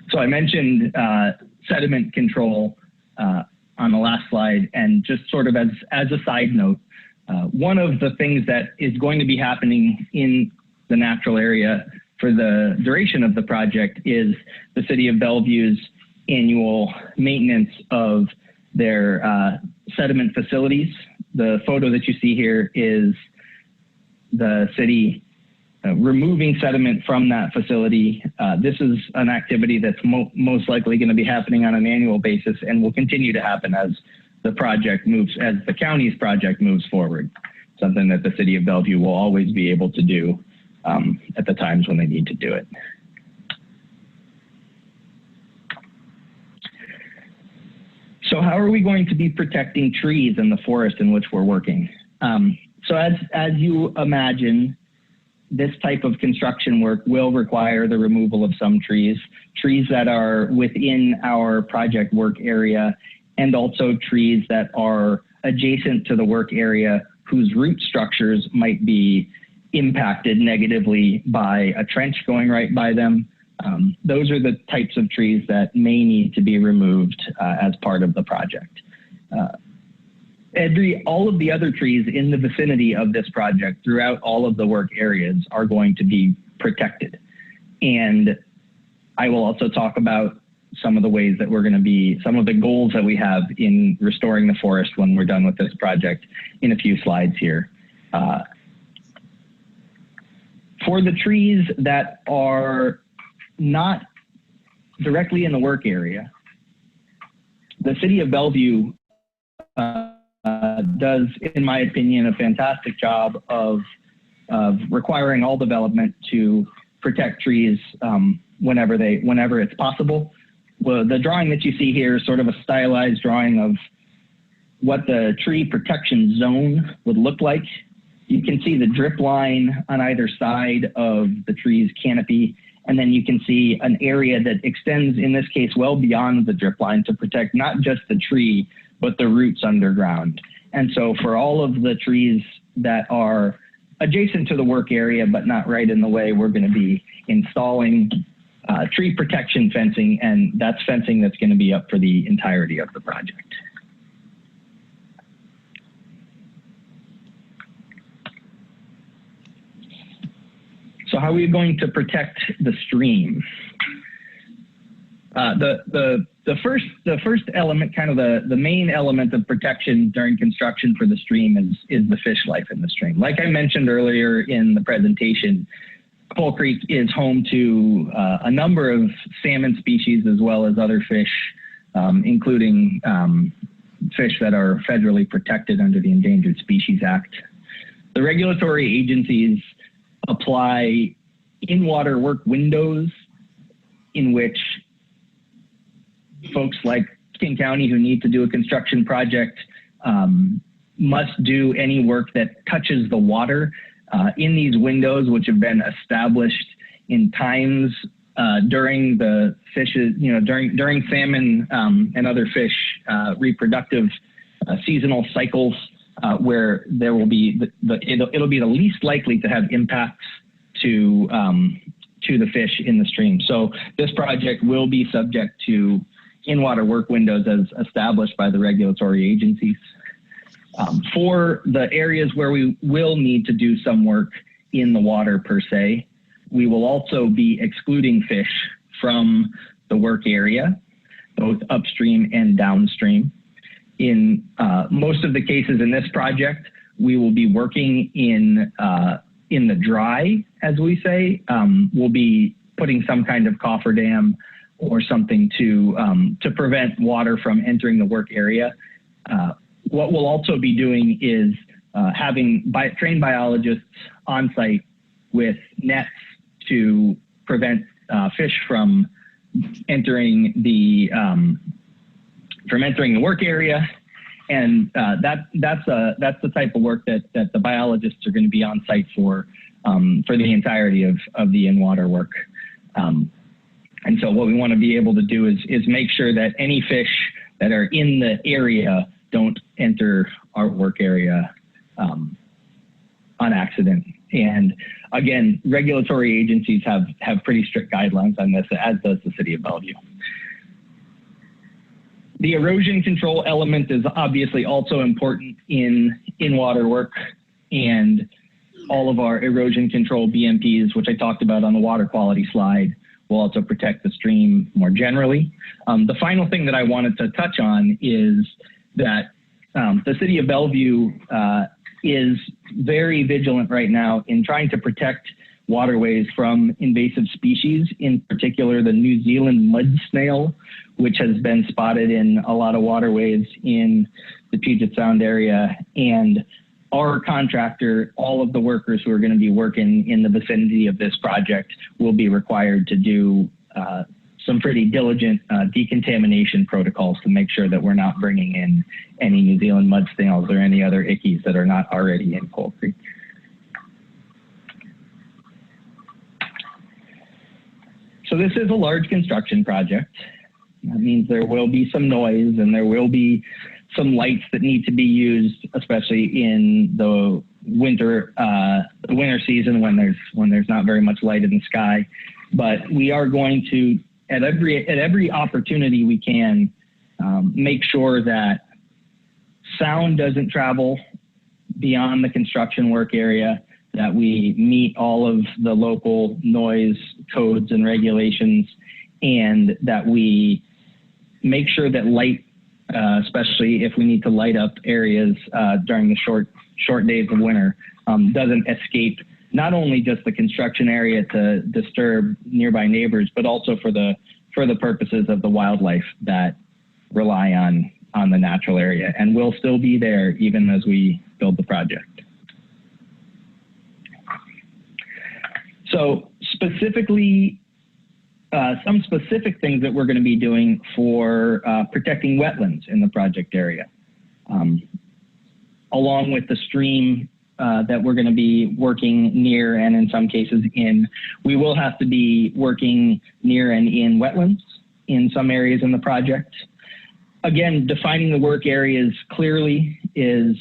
So I mentioned sediment control on the last slide, and just sort of as a side note, one of the things that is going to be happening in the natural area for the duration of the project is the City of Bellevue's annual maintenance of their sediment facilities. The photo that you see here is the city removing sediment from that facility. This is an activity that's most likely going to be happening on an annual basis and will continue to happen as the project moves, as the county's project moves forward. Something that the City of Bellevue will always be able to do at the times when they need to do it. So how are we going to be protecting trees in the forest in which we're working? So as you imagine, this type of construction work will require the removal of some trees that are within our project work area, and also trees that are adjacent to the work area whose root structures might be impacted negatively by a trench going right by them. Those are the types of trees that may need to be removed as part of the project. All of the other trees in the vicinity of this project throughout all of the work areas are going to be protected. And I will also talk about some of the ways that we're going to be, some of the goals that we have in restoring the forest when we're done with this project in a few slides here. For the trees that are not directly in the work area, the City of Bellevue does, in my opinion, a fantastic job of requiring all development to protect trees whenever it's possible. Well, the drawing that you see here is sort of a stylized drawing of what the tree protection zone would look like. You can see the drip line on either side of the tree's canopy, and then you can see an area that extends, in this case, well beyond the drip line to protect not just the tree, but the roots underground. And so for all of the trees that are adjacent to the work area, but not right in the way, we're going to be installing tree protection fencing, and that's fencing that's going to be up for the entirety of the project. So how are we going to protect the stream? The first element, kind of the main element of protection during construction for the stream is the fish life in the stream. Like I mentioned earlier in the presentation, Coal Creek is home to a number of salmon species as well as other fish, including fish that are federally protected under the Endangered Species Act. The regulatory agencies apply in-water work windows in which folks like King County who need to do a construction project must do any work that touches the water in these windows, which have been established in times during the fishes, during salmon and other fish reproductive seasonal cycles, where there will be it'll be the least likely to have impacts to the fish in the stream. So this project will be subject to in-water work windows as established by the regulatory agencies. For the areas where we will need to do some work in the water per se, we will also be excluding fish from the work area, both upstream and downstream. In most of the cases in this project, we will be working in the dry, as we say. We'll be putting some kind of cofferdam or something to prevent water from entering the work area. What we'll also be doing is having trained biologists on site with nets to prevent fish from entering the work area, and that's the type of work that the biologists are going to be on site for for the entirety of the in-water work. And so what we want to be able to do is make sure that any fish that are in the area don't enter our work area on accident. And again, regulatory agencies have pretty strict guidelines on this, as does the City of Bellevue. The erosion control element is obviously also important in water work, and all of our erosion control BMPs, which I talked about on the water quality slide, will also protect the stream more generally. The final thing that I wanted to touch on is that the City of Bellevue is very vigilant right now in trying to protect waterways from invasive species, in particular the New Zealand mud snail, which has been spotted in a lot of waterways in the Puget Sound area. And our contractor, all of the workers who are going to be working in the vicinity of this project will be required to do some pretty diligent decontamination protocols to make sure that we're not bringing in any New Zealand mud snails or any other ickies that are not already in Coal Creek. So this is a large construction project. That means there will be some noise and there will be some lights that need to be used, especially in the winter season when there's not very much light in the sky. But we are going to, at every opportunity we can, make sure that sound doesn't travel beyond the construction work area, that we meet all of the local noise codes and regulations, and that we make sure that light, especially if we need to light up areas during the short days of winter, doesn't escape not only just the construction area to disturb nearby neighbors, but also for the purposes of the wildlife that rely on the natural area and will still be there even as we build the project. So specifically, some specific things that we're going to be doing for protecting wetlands in the project area, along with the stream that we're going to be working near and in some cases in. We will have to be working near and in wetlands in some areas in the project. Again, defining the work areas clearly is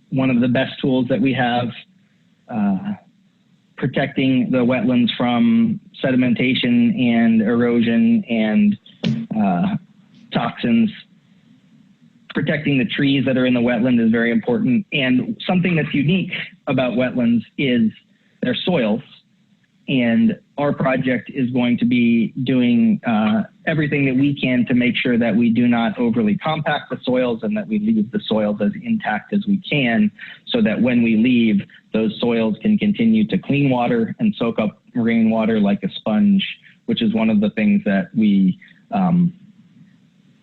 one of the best tools that we have. Protecting the wetlands from sedimentation and erosion and toxins. Protecting the trees that are in the wetland is very important. And something that's unique about wetlands is their soils. And our project is going to be doing everything that we can to make sure that we do not overly compact the soils and that we leave the soils as intact as we can, so that when we leave, those soils can continue to clean water and soak up rainwater like a sponge, which is one of the things that we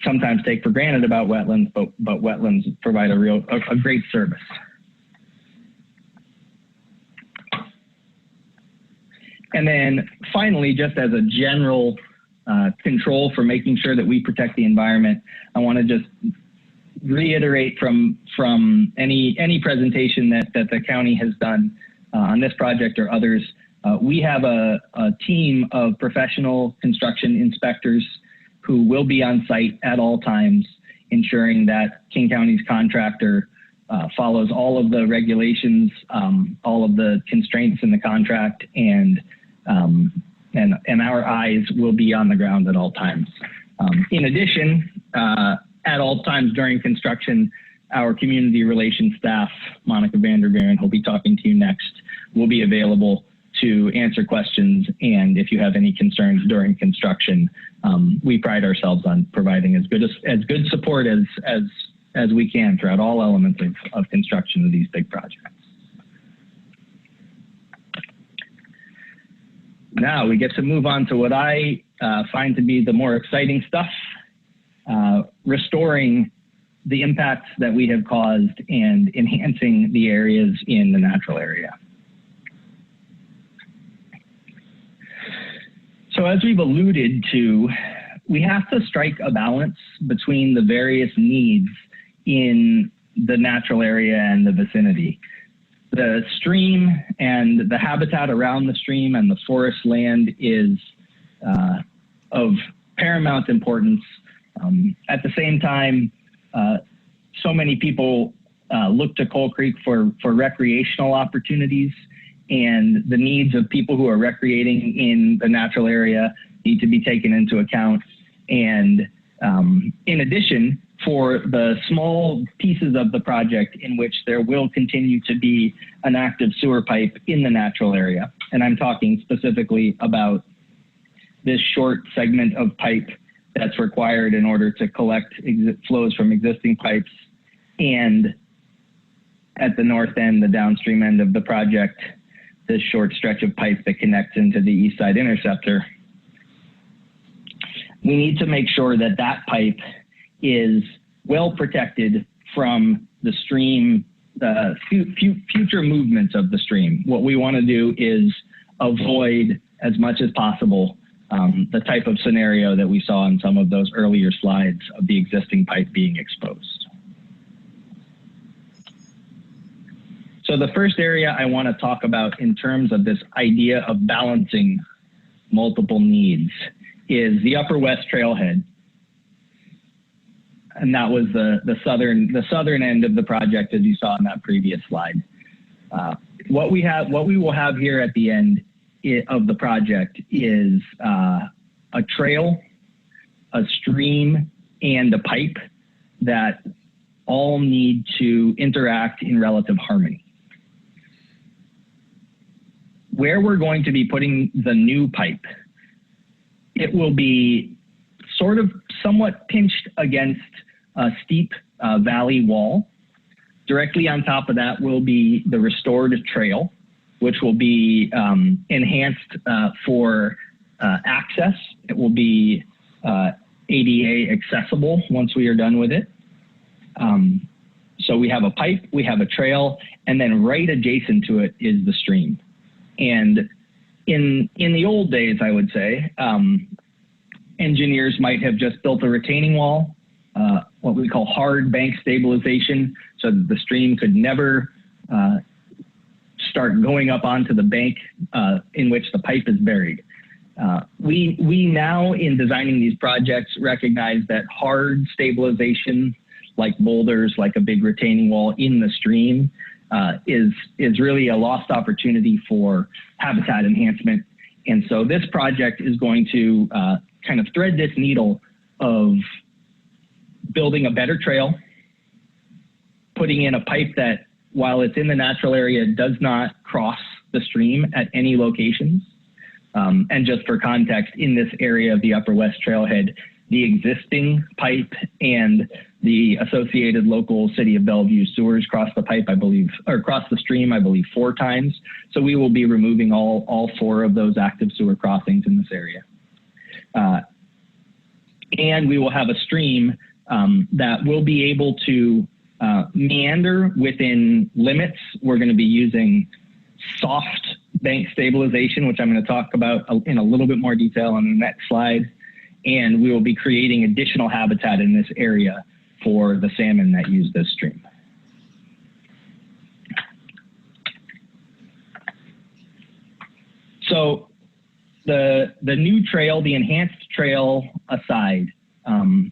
sometimes take for granted about wetlands, but wetlands provide a great service. And then finally, just as a general control for making sure that we protect the environment, I want to just reiterate from any presentation that the county has done on this project or others. We have a team of professional construction inspectors who will be on site at all times, ensuring that King County's contractor follows all of the regulations, all of the constraints in the contract, and our eyes will be on the ground at all times. In addition, at all times during construction, our community relations staff, Monica Vanderveeren, who'll be talking to you next, will be available to answer questions. And if you have any concerns during construction, we pride ourselves on providing as good support as we can throughout all elements of construction of these big projects. Now we get to move on to what I find to be the more exciting stuff, restoring the impacts that we have caused and enhancing the areas in the natural area. So as we've alluded to, we have to strike a balance between the various needs in the natural area and the vicinity. the stream and the habitat around the stream and the forest land is of paramount importance. At the same time, so many people look to Coal Creek for recreational opportunities, and the needs of people who are recreating in the natural area need to be taken into account. And in addition, for the small pieces of the project in which there will continue to be an active sewer pipe in the natural area, and I'm talking specifically about this short segment of pipe that's required in order to collect flows from existing pipes, and at the north end, the downstream end of the project, this short stretch of pipe that connects into the east side interceptor. We need to make sure that that pipe is well protected from the stream, future movements of the stream. What we want to do is avoid as much as possible the type of scenario that we saw in some of those earlier slides of the existing pipe being exposed. So the first area I want to talk about in terms of this idea of balancing multiple needs is the Upper West Trailhead. And that was the southern end of the project, as you saw in that previous slide. What we will have here at the end of the project is a trail, a stream, and a pipe that all need to interact in relative harmony. Where we're going to be putting the new pipe, it will be sort of somewhat pinched against a steep valley wall. Directly on top of that will be the restored trail, which will be enhanced for access. It will be ADA accessible once we are done with it. So we have a pipe, we have a trail, and then right adjacent to it is the stream. And in the old days, I would say, engineers might have just built a retaining wall, what we call hard bank stabilization, so that the stream could never start going up onto the bank in which the pipe is buried. We now, in designing these projects, recognize that hard stabilization, like boulders, like a big retaining wall in the stream, is really a lost opportunity for habitat enhancement. And so this project is going to kind of thread this needle of building a better trail, putting in a pipe that, while it's in the natural area, does not cross the stream at any locations. And just for context, in this area of the Upper West Trailhead, the existing pipe and the associated local City of Bellevue sewers cross the pipe, I believe, or cross the stream, I believe, 4 times. So we will be removing all 4 of those active sewer crossings in this area. And we will have a stream that will be able to meander within limits. We're going to be using soft bank stabilization, which I'm going to talk about in a little bit more detail on the next slide. And we will be creating additional habitat in this area for the salmon that use this stream. So the new trail, the enhanced trail aside,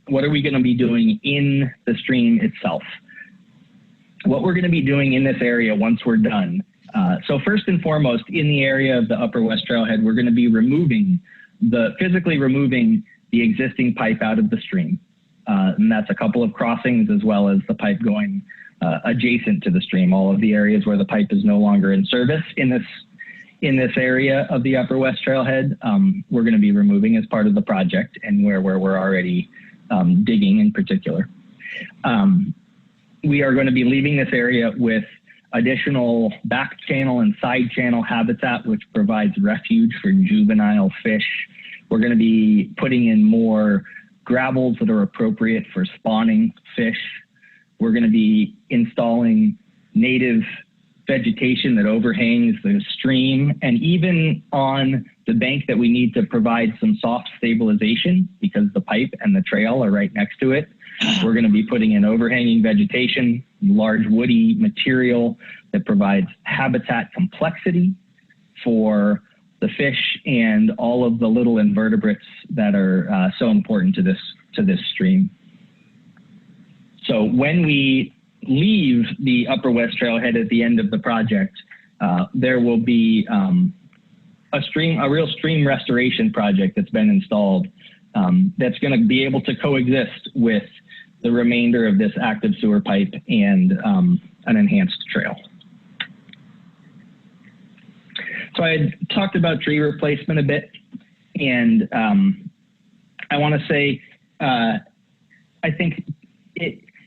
what are we going to be doing in the stream itself? What we're going to be doing in this area once we're done. So first and foremost, in the area of the Upper West Trailhead, we're going to be physically removing the existing pipe out of the stream. And that's a couple of crossings, as well as the pipe going adjacent to the stream. All of the areas where the pipe is no longer in service in this area of the Upper West Trailhead, we're going to be removing as part of the project, and where we're already digging in particular. We are going to be leaving this area with additional back channel and side channel habitat, which provides refuge for juvenile fish. We're going to be putting in more gravels that are appropriate for spawning fish. We're going to be installing native vegetation that overhangs the stream, and even on the bank that we need to provide some soft stabilization because the pipe and the trail are right next to it. We're going to be putting in overhanging vegetation, large woody material that provides habitat complexity for the fish and all of the little invertebrates that are so important to this stream. So when we leave the Upper West Trailhead at the end of the project, there will be a real stream restoration project that's been installed that's going to be able to coexist with the remainder of this active sewer pipe and an enhanced trail. So I had talked about tree replacement a bit, and I want to say I think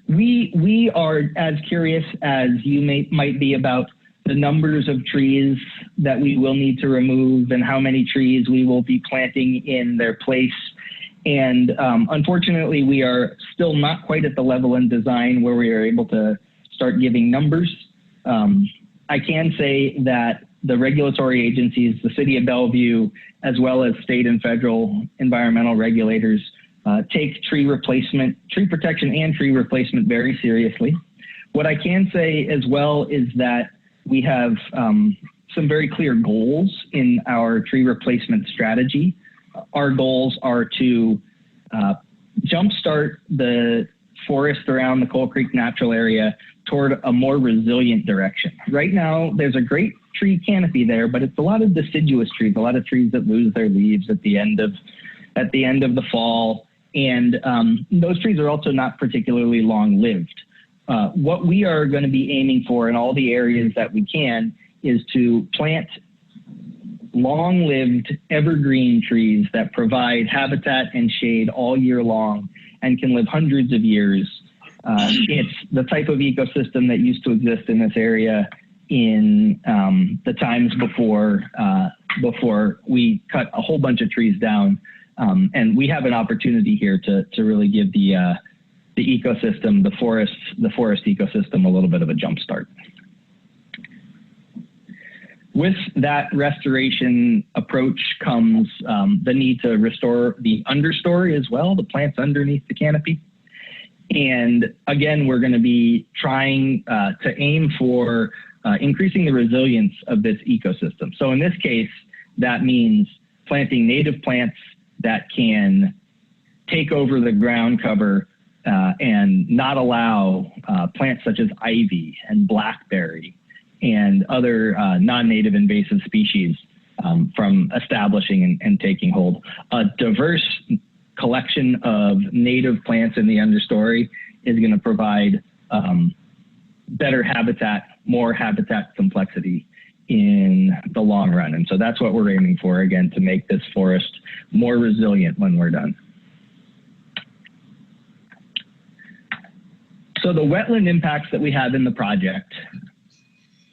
we are as curious as you might be about the numbers of trees that we will need to remove and how many trees we will be planting in their place. And unfortunately, we are still not quite at the level in design where we are able to start giving numbers. I can say that the regulatory agencies, the City of Bellevue, as well as state and federal environmental regulators, take tree protection and tree replacement very seriously. What I can say as well is that we have some very clear goals in our tree replacement strategy. Our goals are to jumpstart the forest around the Coal Creek Natural Area toward a more resilient direction. Right now, there's a great tree canopy there, but it's a lot of deciduous trees, a lot of trees that lose their leaves at the end of the fall. And those trees are also not particularly long-lived. What we are going to be aiming for in all the areas that we can is to plant long-lived evergreen trees that provide habitat and shade all year long and can live hundreds of years. It's the type of ecosystem that used to exist in this area in the times before we cut a whole bunch of trees down. And we have an opportunity here to really give the ecosystem, the forest ecosystem, a little bit of a jump start. With that restoration approach comes the need to restore the understory as well, the plants underneath the canopy. And again, we're going to be trying to aim for increasing the resilience of this ecosystem. So in this case, that means planting native plants that can take over the ground cover and not allow plants such as ivy and blackberry and other non-native invasive species from establishing and taking hold. A diverse collection of native plants in the understory is going to provide better habitat, more habitat complexity in the long run. And so that's what we're aiming for, again, to make this forest more resilient when we're done. So the wetland impacts that we have in the project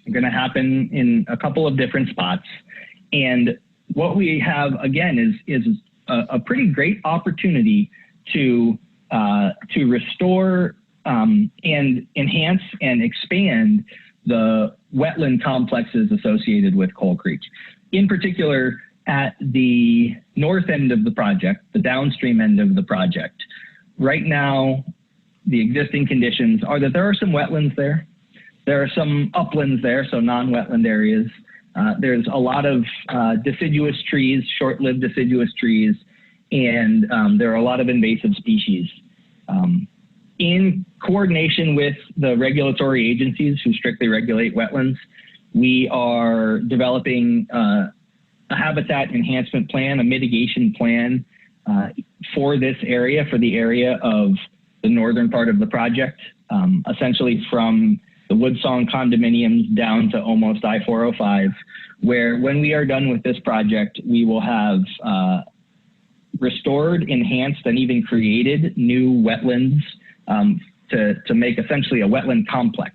are going to happen in a couple of different spots. And what we have, again, is a pretty great opportunity to restore and enhance and expand the wetland complexes associated with Coal Creek. In particular, at the north end of the project, the downstream end of the project, right now, the existing conditions are that there are some wetlands there. There are some uplands there, so non-wetland areas. There's a lot of deciduous trees, short-lived deciduous trees, and there are a lot of invasive species. In coordination with the regulatory agencies who strictly regulate wetlands, we are developing a habitat enhancement plan, a mitigation plan for this area, for the area of the northern part of the project, essentially from the Woodsong condominiums down to almost I-405, where when we are done with this project, we will have restored, enhanced, and even created new wetlands to make essentially a wetland complex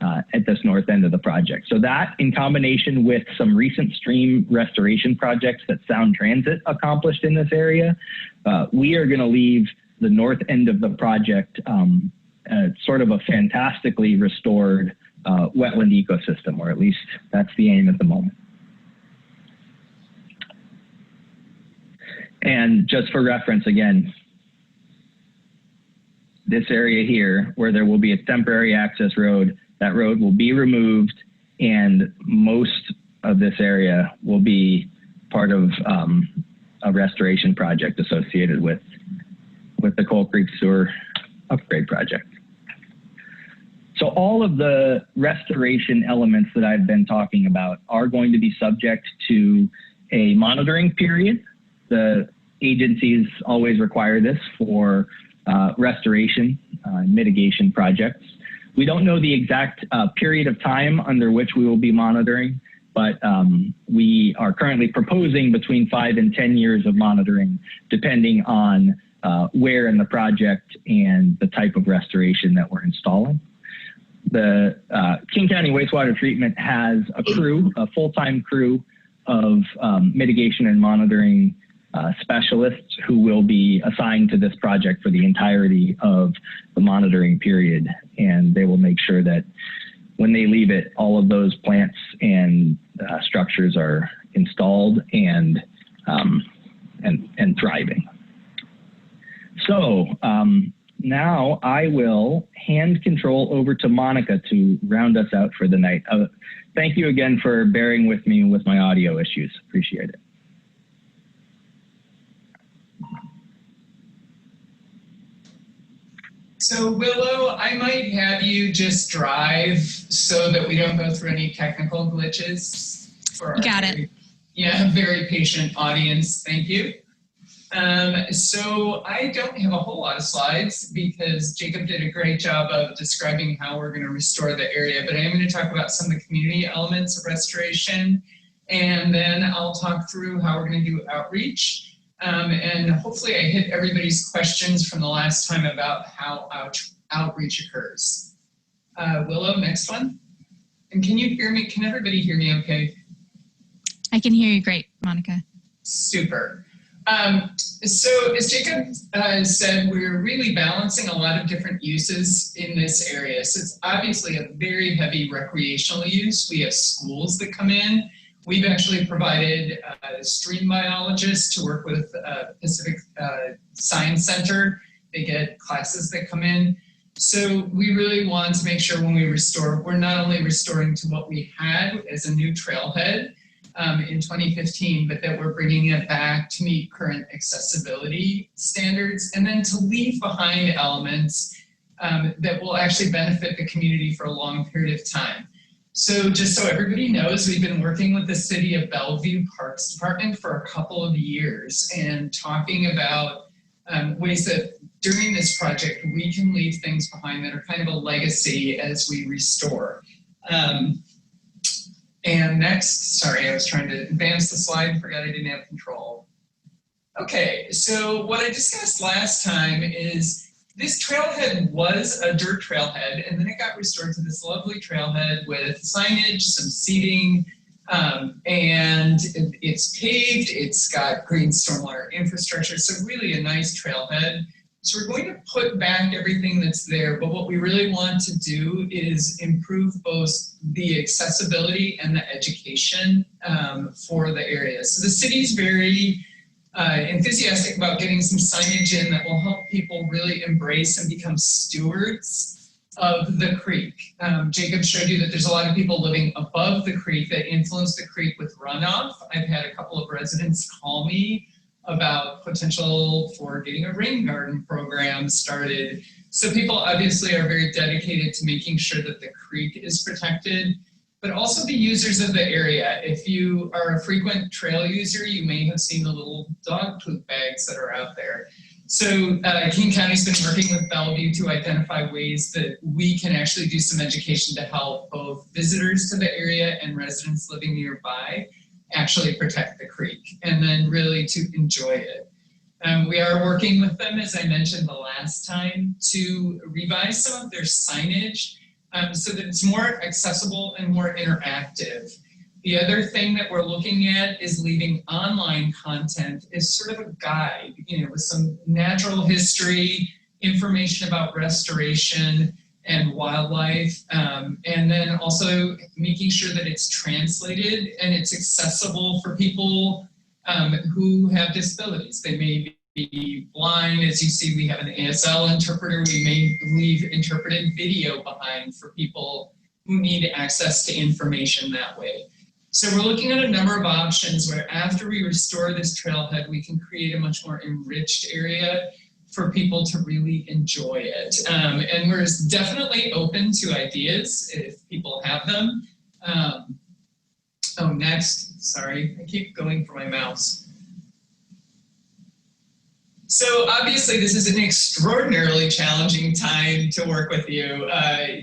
at this north end of the project. So that, in combination with some recent stream restoration projects that Sound Transit accomplished in this area, we are going to leave the north end of the project sort of a fantastically restored wetland ecosystem, or at least that's the aim at the moment. And just for reference, again, this area here, where there will be a temporary access road. That road will be removed, and most of this area will be part of a restoration project associated with the Coal Creek Sewer Upgrade Project. So all of the restoration elements that I've been talking about are going to be subject to a monitoring period. The agencies always require this for restoration and mitigation projects. We don't know the exact period of time under which we will be monitoring, but we are currently proposing between 5 and 10 years of monitoring, depending on where in the project and the type of restoration that we're installing. The King County Wastewater Treatment has a crew, a full-time crew of mitigation and monitoring specialists who will be assigned to this project for the entirety of the monitoring period. And they will make sure that when they leave it, all of those plants and structures are installed and thriving. So now I will hand control over to Monica to round us out for the night. Thank you again for bearing with me with my audio issues. Appreciate it. So Willow, I might have you just drive so that we don't go through any technical glitches. For You got it. Yeah, very patient audience. Thank you. So I don't have a whole lot of slides because Jacob did a great job of describing how we're going to restore the area, but I am going to talk about some of the community elements of restoration, and then I'll talk through how we're going to do outreach. And hopefully I hit everybody's questions from the last time about how outreach occurs. Willow, next one. And can you hear me? Can everybody hear me okay? I can hear you great, Monica. Super. So as Jacob said, we're really balancing a lot of different uses in this area. So it's obviously a very heavy recreational use. We have schools that come in. We've actually provided stream biologists to work with Pacific Science Center. They get classes that come in. So we really want to make sure when we restore, we're not only restoring to what we had as a new trailhead in 2015, but that we're bringing it back to meet current accessibility standards, and then to leave behind elements that will actually benefit the community for a long period of time. So just so everybody knows, we've been working with the City of Bellevue Parks Department for a couple of years and talking about ways that during this project we can leave things behind that are kind of a legacy as we restore. And next, sorry, I was trying to advance the slide and forgot I didn't have control. Okay, so what I discussed last time is this trailhead was a dirt trailhead, and then it got restored to this lovely trailhead with signage, some seating, and it's paved, it's got green stormwater infrastructure, so really a nice trailhead. So we're going to put back everything that's there, but what we really want to do is improve both the accessibility and the education for the area. So the city's very enthusiastic about getting some signage in that will help people really embrace and become stewards of the creek. Jacob showed you that there's a lot of people living above the creek that influence the creek with runoff. I've had a couple of residents call me about potential for getting a rain garden program started. So people obviously are very dedicated to making sure that the creek is protected, but also the users of the area. If you are a frequent trail user, you may have seen the little dog poop bags that are out there. So King County's been working with Bellevue to identify ways that we can actually do some education to help both visitors to the area and residents living nearby actually protect the creek and then really to enjoy it. We are working with them, as I mentioned the last time, to revise some of their signage so that it's more accessible and more interactive. The other thing that we're looking at is leaving online content as sort of a guide, with some natural history, information about restoration and wildlife, and then also making sure that it's translated and it's accessible for people who have disabilities. They may be blind. As you see, we have an ASL interpreter. We may leave interpreted video behind for people who need access to information that way. So we're looking at a number of options where after we restore this trailhead, we can create a much more enriched area for people to really enjoy it. And we're definitely open to ideas if people have them. Oh, next, sorry, I keep going for my mouse. So obviously this is an extraordinarily challenging time to work with you.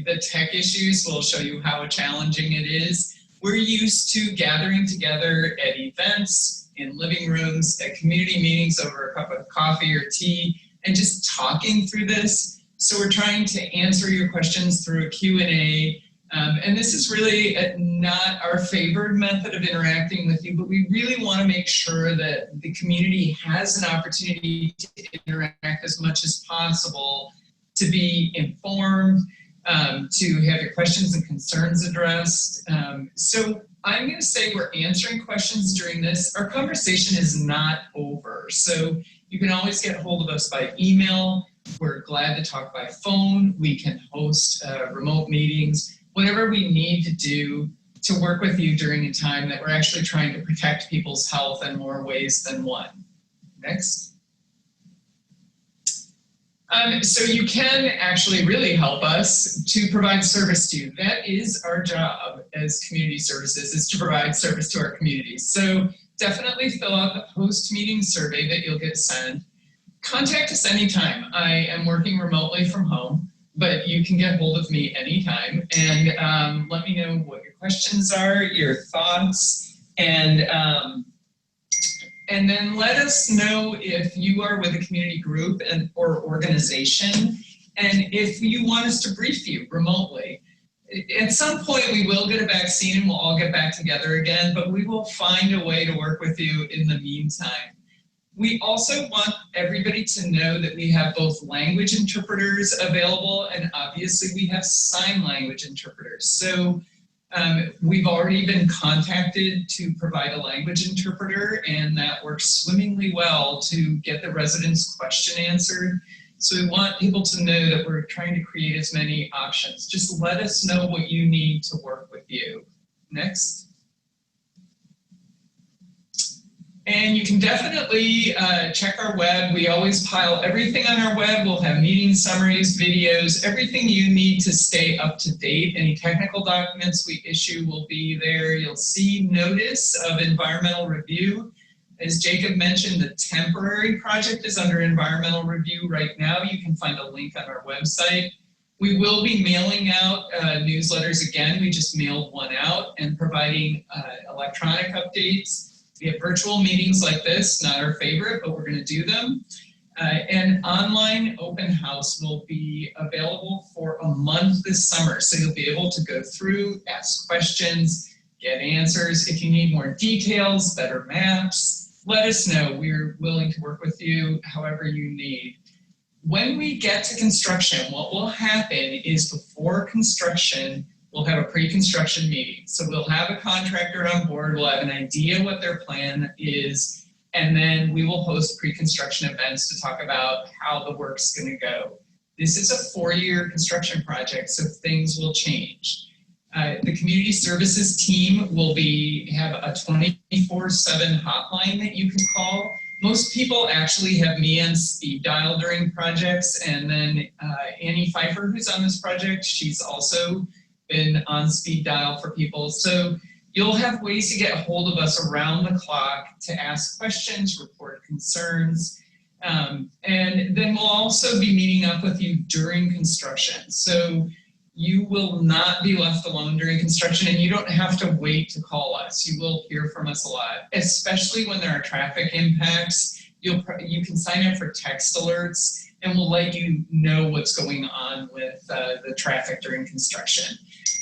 The tech issues will show you how challenging it is. We're used to gathering together at events, in living rooms, at community meetings over a cup of coffee or tea, and just talking through this. So we're trying to answer your questions through a Q&A. And this is really not our favored method of interacting with you, but we really want to make sure that the community has an opportunity to interact as much as possible, to be informed, to have your questions and concerns addressed. So I'm going to say we're answering questions during this. Our conversation is not over. So you can always get a hold of us by email. We're glad to talk by phone. We can host remote meetings. Whatever we need to do to work with you during a time that we're actually trying to protect people's health in more ways than one. Next. So you can actually really help us to provide service to you. That is our job as community services, is to provide service to our communities. So definitely fill out the post-meeting survey that you'll get sent. Contact us anytime. I am working remotely from home, but you can get hold of me anytime, and let me know what your questions are, your thoughts, and then let us know if you are with a community group or organization, and if you want us to brief you remotely. At some point we will get a vaccine and we'll all get back together again, but we will find a way to work with you in the meantime. We also want everybody to know that we have both language interpreters available, and obviously we have sign language interpreters. So we've already been contacted to provide a language interpreter, and that works swimmingly well to get the residents' question answered. So we want people to know that we're trying to create as many options. Just let us know what you need to work with you. Next. And you can definitely check our web. We always pile everything on our web. We'll have meeting summaries, videos, everything you need to stay up to date. Any technical documents we issue will be there. You'll see notice of environmental review. As Jacob mentioned, the temporary project is under environmental review right now. You can find a link on our website. We will be mailing out newsletters again. We just mailed one out, and providing electronic updates. We have virtual meetings like this, not our favorite, but we're going to do them. And online open house will be available for a month this summer. So you'll be able to go through, ask questions, get answers. If you need more details, better maps, let us know. We're willing to work with you however you need. When we get to construction, what will happen is before construction, we'll have a pre-construction meeting. So we'll have a contractor on board, we'll have an idea what their plan is, and then we will host pre-construction events to talk about how the work's gonna go. This is a 4-year construction project, so things will change. The community services team will have a 24/7 hotline that you can call. Most people actually have me on speed dial during projects, and then Annie Pfeiffer, who's on this project, she's also been on speed dial for people. So you'll have ways to get a hold of us around the clock to ask questions, report concerns, and then we'll also be meeting up with you during construction. So you will not be left alone during construction, and you don't have to wait to call us. You will hear from us a lot, especially when there are traffic impacts. You can sign up for text alerts, and we'll let you know what's going on with the traffic during construction.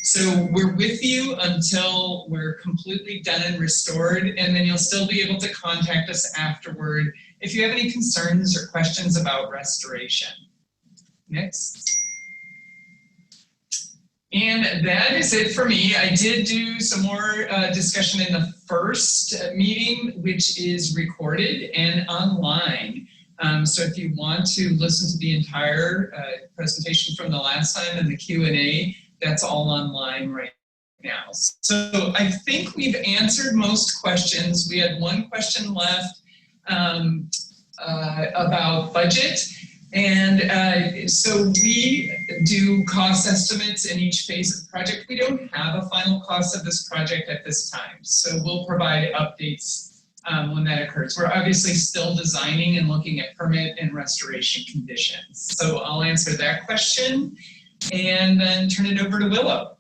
So we're with you until we're completely done and restored, and then you'll still be able to contact us afterward if you have any concerns or questions about restoration. Next. And that is it for me. I did do some more discussion in the first meeting, which is recorded and online. So if you want to listen to the entire presentation from the last time and the Q&A, that's all online right now. So I think we've answered most questions. We had one question left about budget. And so we do cost estimates in each phase of the project. We don't have a final cost of this project at this time. So we'll provide updates when that occurs. We're obviously still designing and looking at permit and restoration conditions. So I'll answer that question and then turn it over to Willow.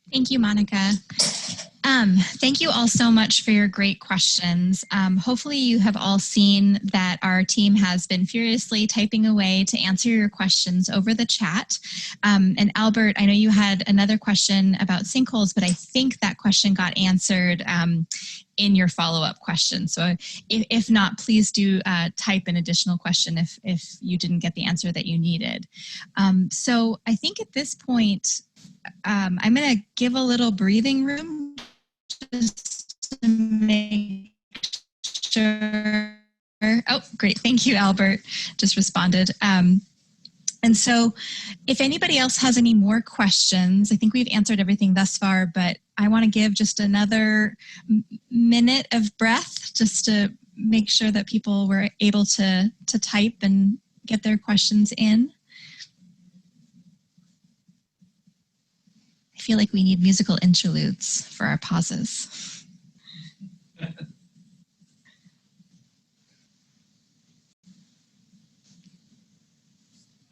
Thank you, Monica. Thank you all so much for your great questions. Hopefully you have all seen that our team has been furiously typing away to answer your questions over the chat. And Albert, I know you had another question about sinkholes, but I think that question got answered in your follow-up question. So if not, please do type an additional question if you didn't get the answer that you needed. So I think at this point, I'm going to give a little breathing room just to make sure. Oh, great. Thank you, Albert. Just responded. And so if anybody else has any more questions, I think we've answered everything thus far, but I want to give just another minute of breath just to make sure that people were able to type and get their questions in. I feel like we need musical interludes for our pauses.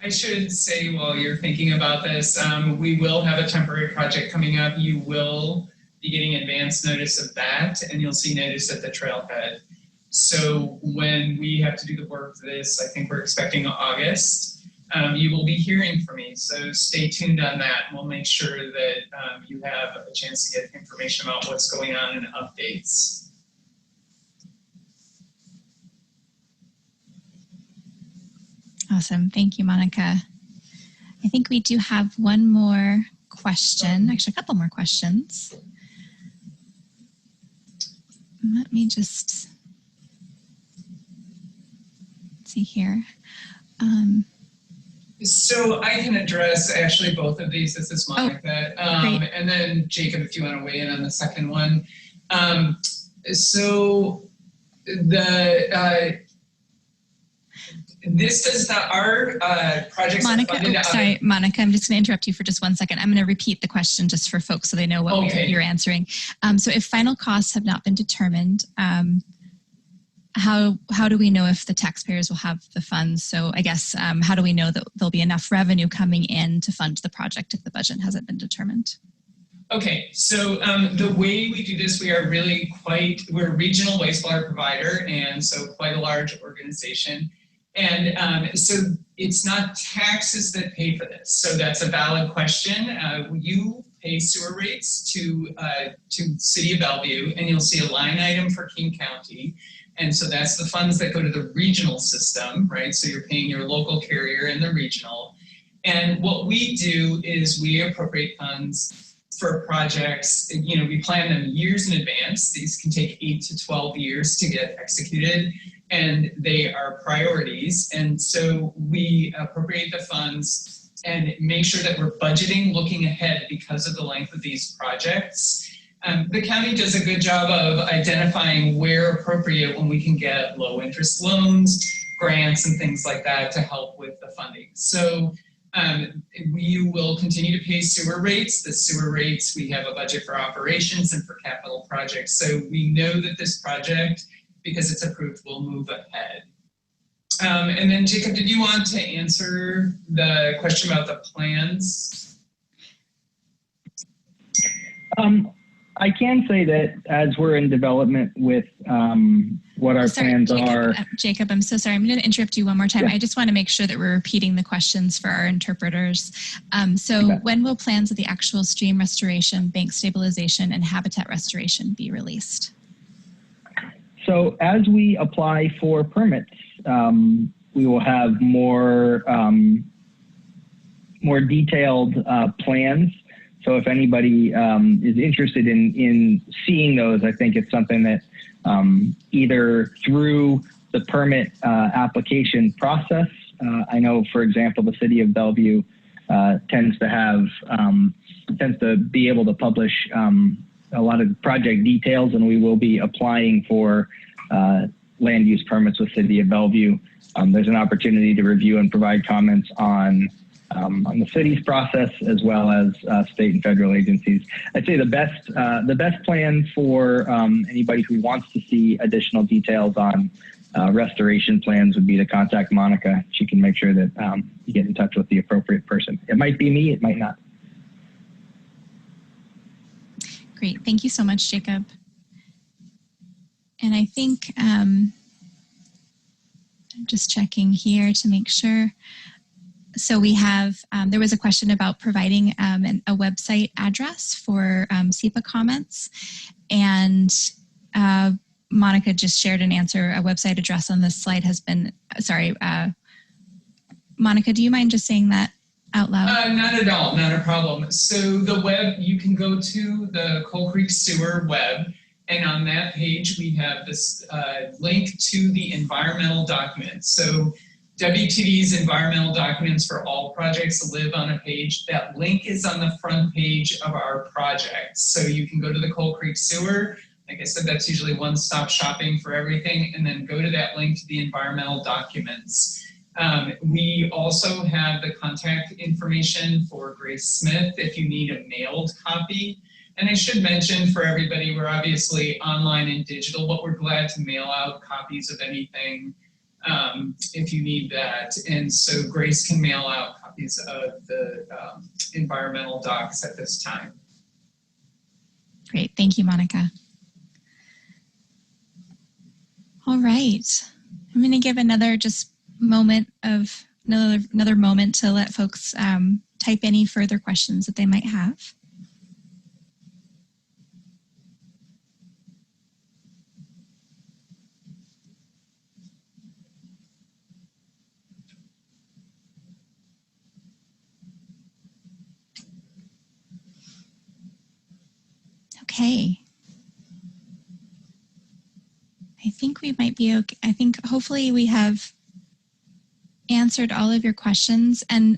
I should say while you're thinking about this, we will have a temporary project coming up. You will be getting advance notice of that, and you'll see notice at the trailhead. So when we have to do the work for this, I think we're expecting August, you will be hearing from me. So stay tuned on that. We'll make sure that you have a chance to get information about what's going on and updates. Awesome. Thank you, Monica. I think we do have one more question, actually a couple more questions. Let me just see here. So I can address actually both of these. This is Monica. And then Jacob, if you want to weigh in on the second one. So the this does not, our projects Monica, sorry, Monica, I'm just going to interrupt you for just 1 second. I'm going to repeat the question just for folks so they know what you're answering. So if final costs have not been determined, how do we know if the taxpayers will have the funds? So I guess, how do we know that there'll be enough revenue coming in to fund the project if the budget hasn't been determined? Okay, so the way we do this, we're a regional wastewater provider, and so quite a large organization. And so it's not taxes that pay for this. So that's a valid question. You pay sewer rates to City of Bellevue, and you'll see a line item for King County. And so that's the funds that go to the regional system, right? So you're paying your local carrier and the regional. And what we do is we appropriate funds for projects. You know, we plan them years in advance. These can take 8 to 12 years to get executed, and they are priorities. And so we appropriate the funds and make sure that we're budgeting looking ahead because of the length of these projects. The county does a good job of identifying where appropriate when we can get low interest loans, grants, and things like that to help with the funding. So we will continue to pay sewer rates. The sewer rates, we have a budget for operations and for capital projects. So we know that this project, because it's approved, will move ahead. And then Jacob, did you want to answer the question about the plans? I can say that as we're in development with what our plans are. Jacob, I'm so sorry. I'm going to interrupt you one more time. Yeah. I just want to make sure that we're repeating the questions for our interpreters. When will plans of the actual stream restoration, bank stabilization, and habitat restoration be released? So as we apply for permits, we will have more detailed plans. So if anybody is interested in seeing those, I think it's something that either through the permit application process. I know, for example, the City of Bellevue tends to be able to publish a lot of project details, and we will be applying for land use permits with City of Bellevue. There's an opportunity to review and provide comments on the city's process, as well as state and federal agencies. I'd say the best plan for anybody who wants to see additional details on restoration plans would be to contact Monica. She can make sure that you get in touch with the appropriate person. It might be me, it might not. Great, thank you so much, Jacob. And I think, I'm just checking here to make sure. So we have, there was a question about providing a website address for SEPA comments, and Monica just shared an answer. A website address on this slide has been, sorry, Monica, do you mind just saying that out loud? Not at all, not a problem. So the web, you can go to the Coal Creek Sewer web, and on that page we have this link to the environmental documents. So WTD's environmental documents for all projects live on a page. That link is on the front page of our project. So you can go to the Coal Creek Sewer. Like I said, that's usually one-stop shopping for everything, and then go to that link to the environmental documents. We also have the contact information for Grace Smith if you need a mailed copy. And I should mention for everybody, we're obviously online and digital, but we're glad to mail out copies of anything if you need that. And so Grace can mail out copies of the environmental docs at this time. Great, thank you, Monica. All right, I'm going to give another just moment of another moment to let folks type any further questions that they might have. Okay. I think we might be okay. I think hopefully we have answered all of your questions, and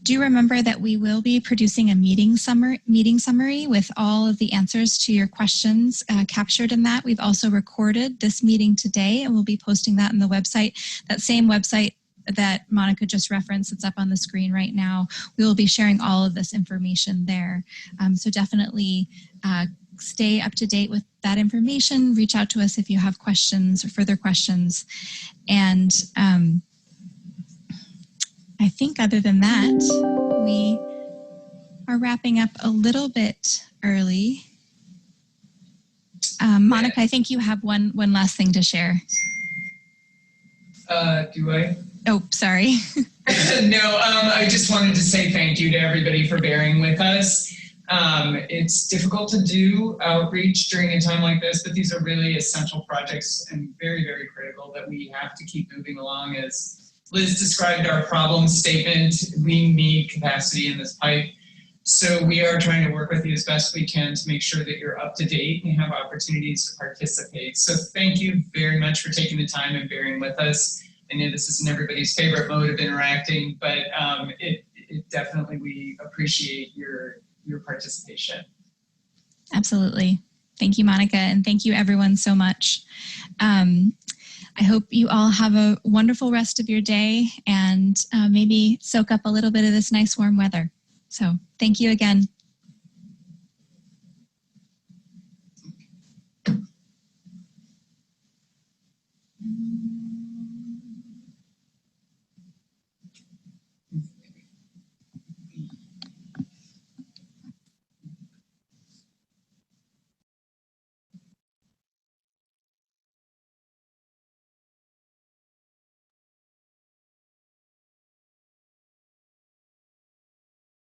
do remember that we will be producing a meeting summary with all of the answers to your questions captured in that. We've also recorded this meeting today, and we'll be posting that on the website. That same website that Monica just referenced, it's up on the screen right now. We will be sharing all of this information there. So definitely stay up to date with that information. Reach out to us if you have questions or further questions. And I think other than that, we are wrapping up a little bit early. Monica, I think you have one last thing to share. Do I? Oh, sorry. No, I just wanted to say thank you to everybody for bearing with us. It's difficult to do outreach during a time like this, but these are really essential projects and very, very critical that we have to keep moving along. As Liz described our problem statement, we need capacity in this pipe. So we are trying to work with you as best we can to make sure that you're up to date and have opportunities to participate. So thank you very much for taking the time and bearing with us. I know this isn't everybody's favorite mode of interacting, but it definitely, we appreciate your participation. Absolutely. Thank you, Monica, and thank you everyone so much. I hope you all have a wonderful rest of your day and maybe soak up a little bit of this nice warm weather. So thank you again.